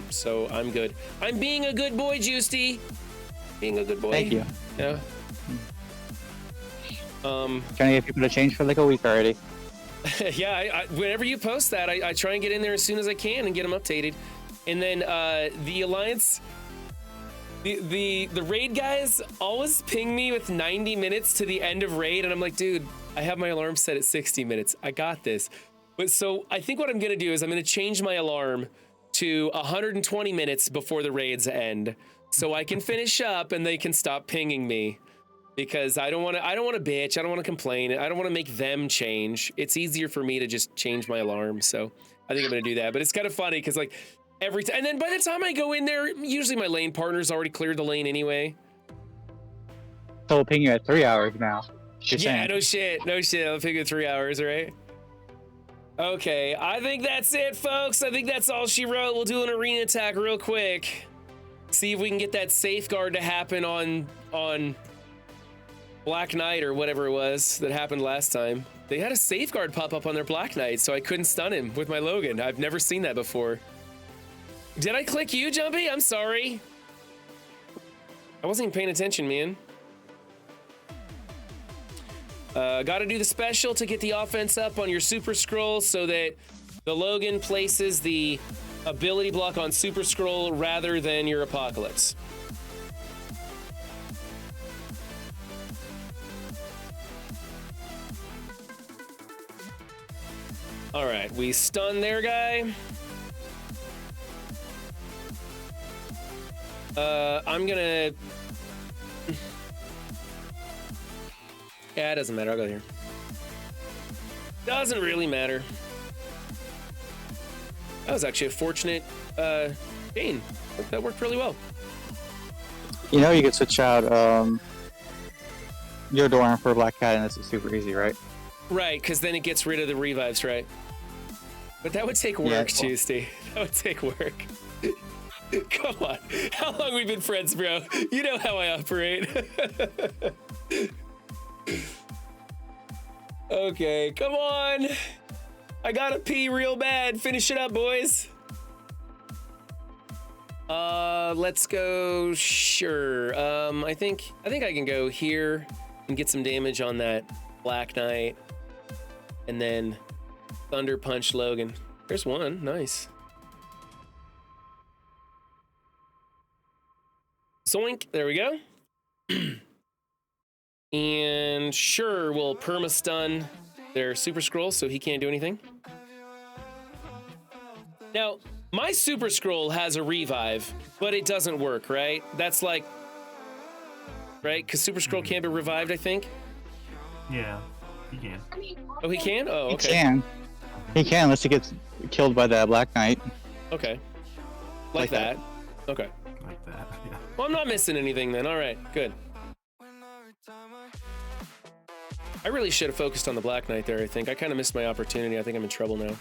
S1: so I'm good. I'm being a good boy, Juicy. Being a good boy.
S6: Thank you.
S1: Yeah.
S6: Trying to get people to change for like a week already.
S1: Yeah, whenever you post that, I try and get in there as soon as I can and get them updated. And then the Alliance, the raid guys always ping me with 90 minutes to the end of raid, and I'm like, dude, I have my alarm set at 60 minutes. I got this. But so I think what I'm gonna do is I'm gonna change my alarm to 120 minutes before the raids end, so I can finish up and they can stop pinging me. Because I don't want to bitch. I don't want to complain. I don't want to make them change. It's easier for me to just change my alarm. So I think I'm gonna do that. But it's kind of funny because like every time, and then by the time I go in there, usually my lane partner's already cleared the lane anyway.
S6: So we'll ping you at 3 hours now. Just
S1: Yeah,
S6: saying.
S1: no shit, no shit. I'll figure 3 hours, right? Okay, I think that's it, folks. I think that's all she wrote. We'll do an arena attack real quick. See if we can get that safeguard to happen on Black Knight or whatever it was that happened last time. They had a safeguard pop up on their Black Knight, so I couldn't stun him with my Logan. I've never seen that before. Did I click you, Jumpy? I'm sorry. I wasn't even paying attention, man. Gotta do the special to get the offense up on your Super Scroll so that the Logan places the ability block on Super Scroll rather than your Apocalypse. All right, we stun their guy. I'm gonna... Yeah, it doesn't matter. I'll go here. Doesn't really matter. That was actually a fortunate gain. That worked really well.
S6: You know, you could switch out your Doran for a Black Cat, and it's super easy, right?
S1: Right, because then it gets rid of the revives, right? But that would take work,
S6: Yeah,
S1: Tuesday. That would take work. Come on. How long we been friends, bro? You know how I operate. Okay, come on. I gotta pee real bad. Finish it up, boys. Let's go. Sure. I think I can go here and get some damage on that Black Knight, and then Thunder Punch Logan. There's one. Nice. Zoink. There we go. And sure, we'll perma stun their Super Scroll so he can't do anything. Now, my Super Scroll has a revive, but it doesn't work, right? That's like, right? Because Super Scroll can't be revived, I think.
S3: Yeah, you can.
S1: Oh, he can? Oh,
S6: He
S1: okay.
S6: can. He can, unless he gets killed by that Black Knight.
S1: Okay. Like that. Okay.
S3: Like that. Yeah.
S1: Well, I'm not missing anything then. All right, good. I really should have focused on the Black Knight there, I think. I kind of missed my opportunity. I think I'm in trouble now.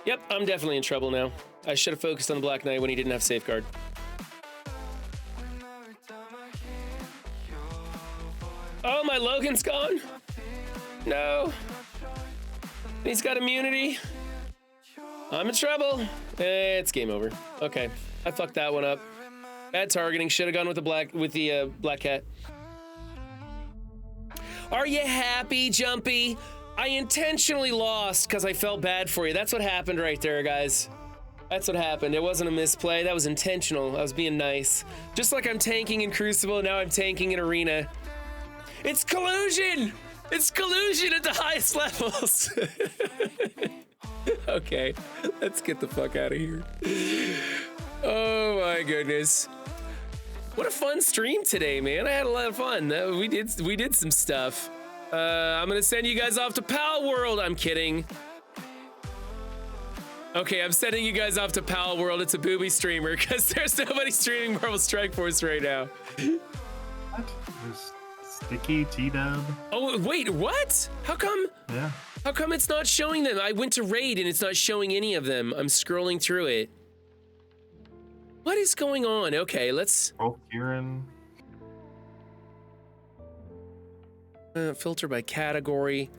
S1: Yep, I'm definitely in trouble now. I should have focused on the Black Knight when he didn't have safeguard. Oh, my Logan's gone? No. He's got immunity. I'm in trouble. It's game over. Okay, I fucked that one up. Bad targeting. Should have gone with the Black Cat. Are you happy, Jumpy? I intentionally lost because I felt bad for you. That's what happened right there, guys. That's what happened. It wasn't a misplay. That was intentional. I was being nice. Just like I'm tanking in Crucible, now I'm tanking in Arena. It's collusion! It's collusion at the highest levels. Okay, let's get the fuck out of here. Oh my goodness. What a fun stream today, man. I had a lot of fun. We did some stuff. I'm gonna send you guys off to Pal World. I'm kidding. Okay, I'm sending you guys off to Pal World. It's a booby streamer because there's nobody streaming Marvel Strike Force right now.
S3: What? There's Sticky, T-Dub.
S1: Oh, wait, what? How come?
S3: Yeah.
S1: How come it's not showing them? I went to raid and it's not showing any of them. I'm scrolling through it. What is going on? Okay, let's
S3: Both Kieran.
S1: filter by category.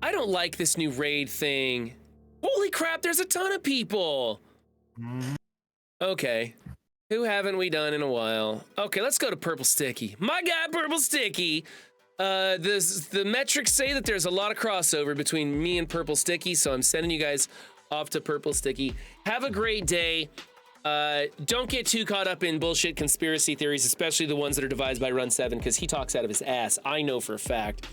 S1: I don't like this new raid thing. Holy crap, there's a ton of people. Okay. Who haven't we done in a while? Okay, let's go to Purple Sticky. My guy, Purple Sticky. The metrics say that there's a lot of crossover between me and Purple Sticky, so I'm sending you guys off to Purple Sticky. Have a great day. Don't get too caught up in bullshit conspiracy theories, especially the ones that are devised by Run 7, because he talks out of his ass. I know for a fact.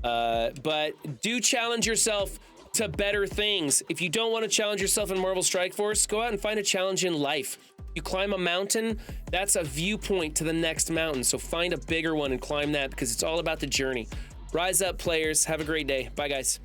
S1: But do challenge yourself to better things. If you don't want to challenge yourself in Marvel Strike Force, go out and find a challenge in life. You climb a mountain, that's a viewpoint to the next mountain. So find a bigger one and climb that, because it's all about the journey. Rise up, players. Have a great day. Bye, guys.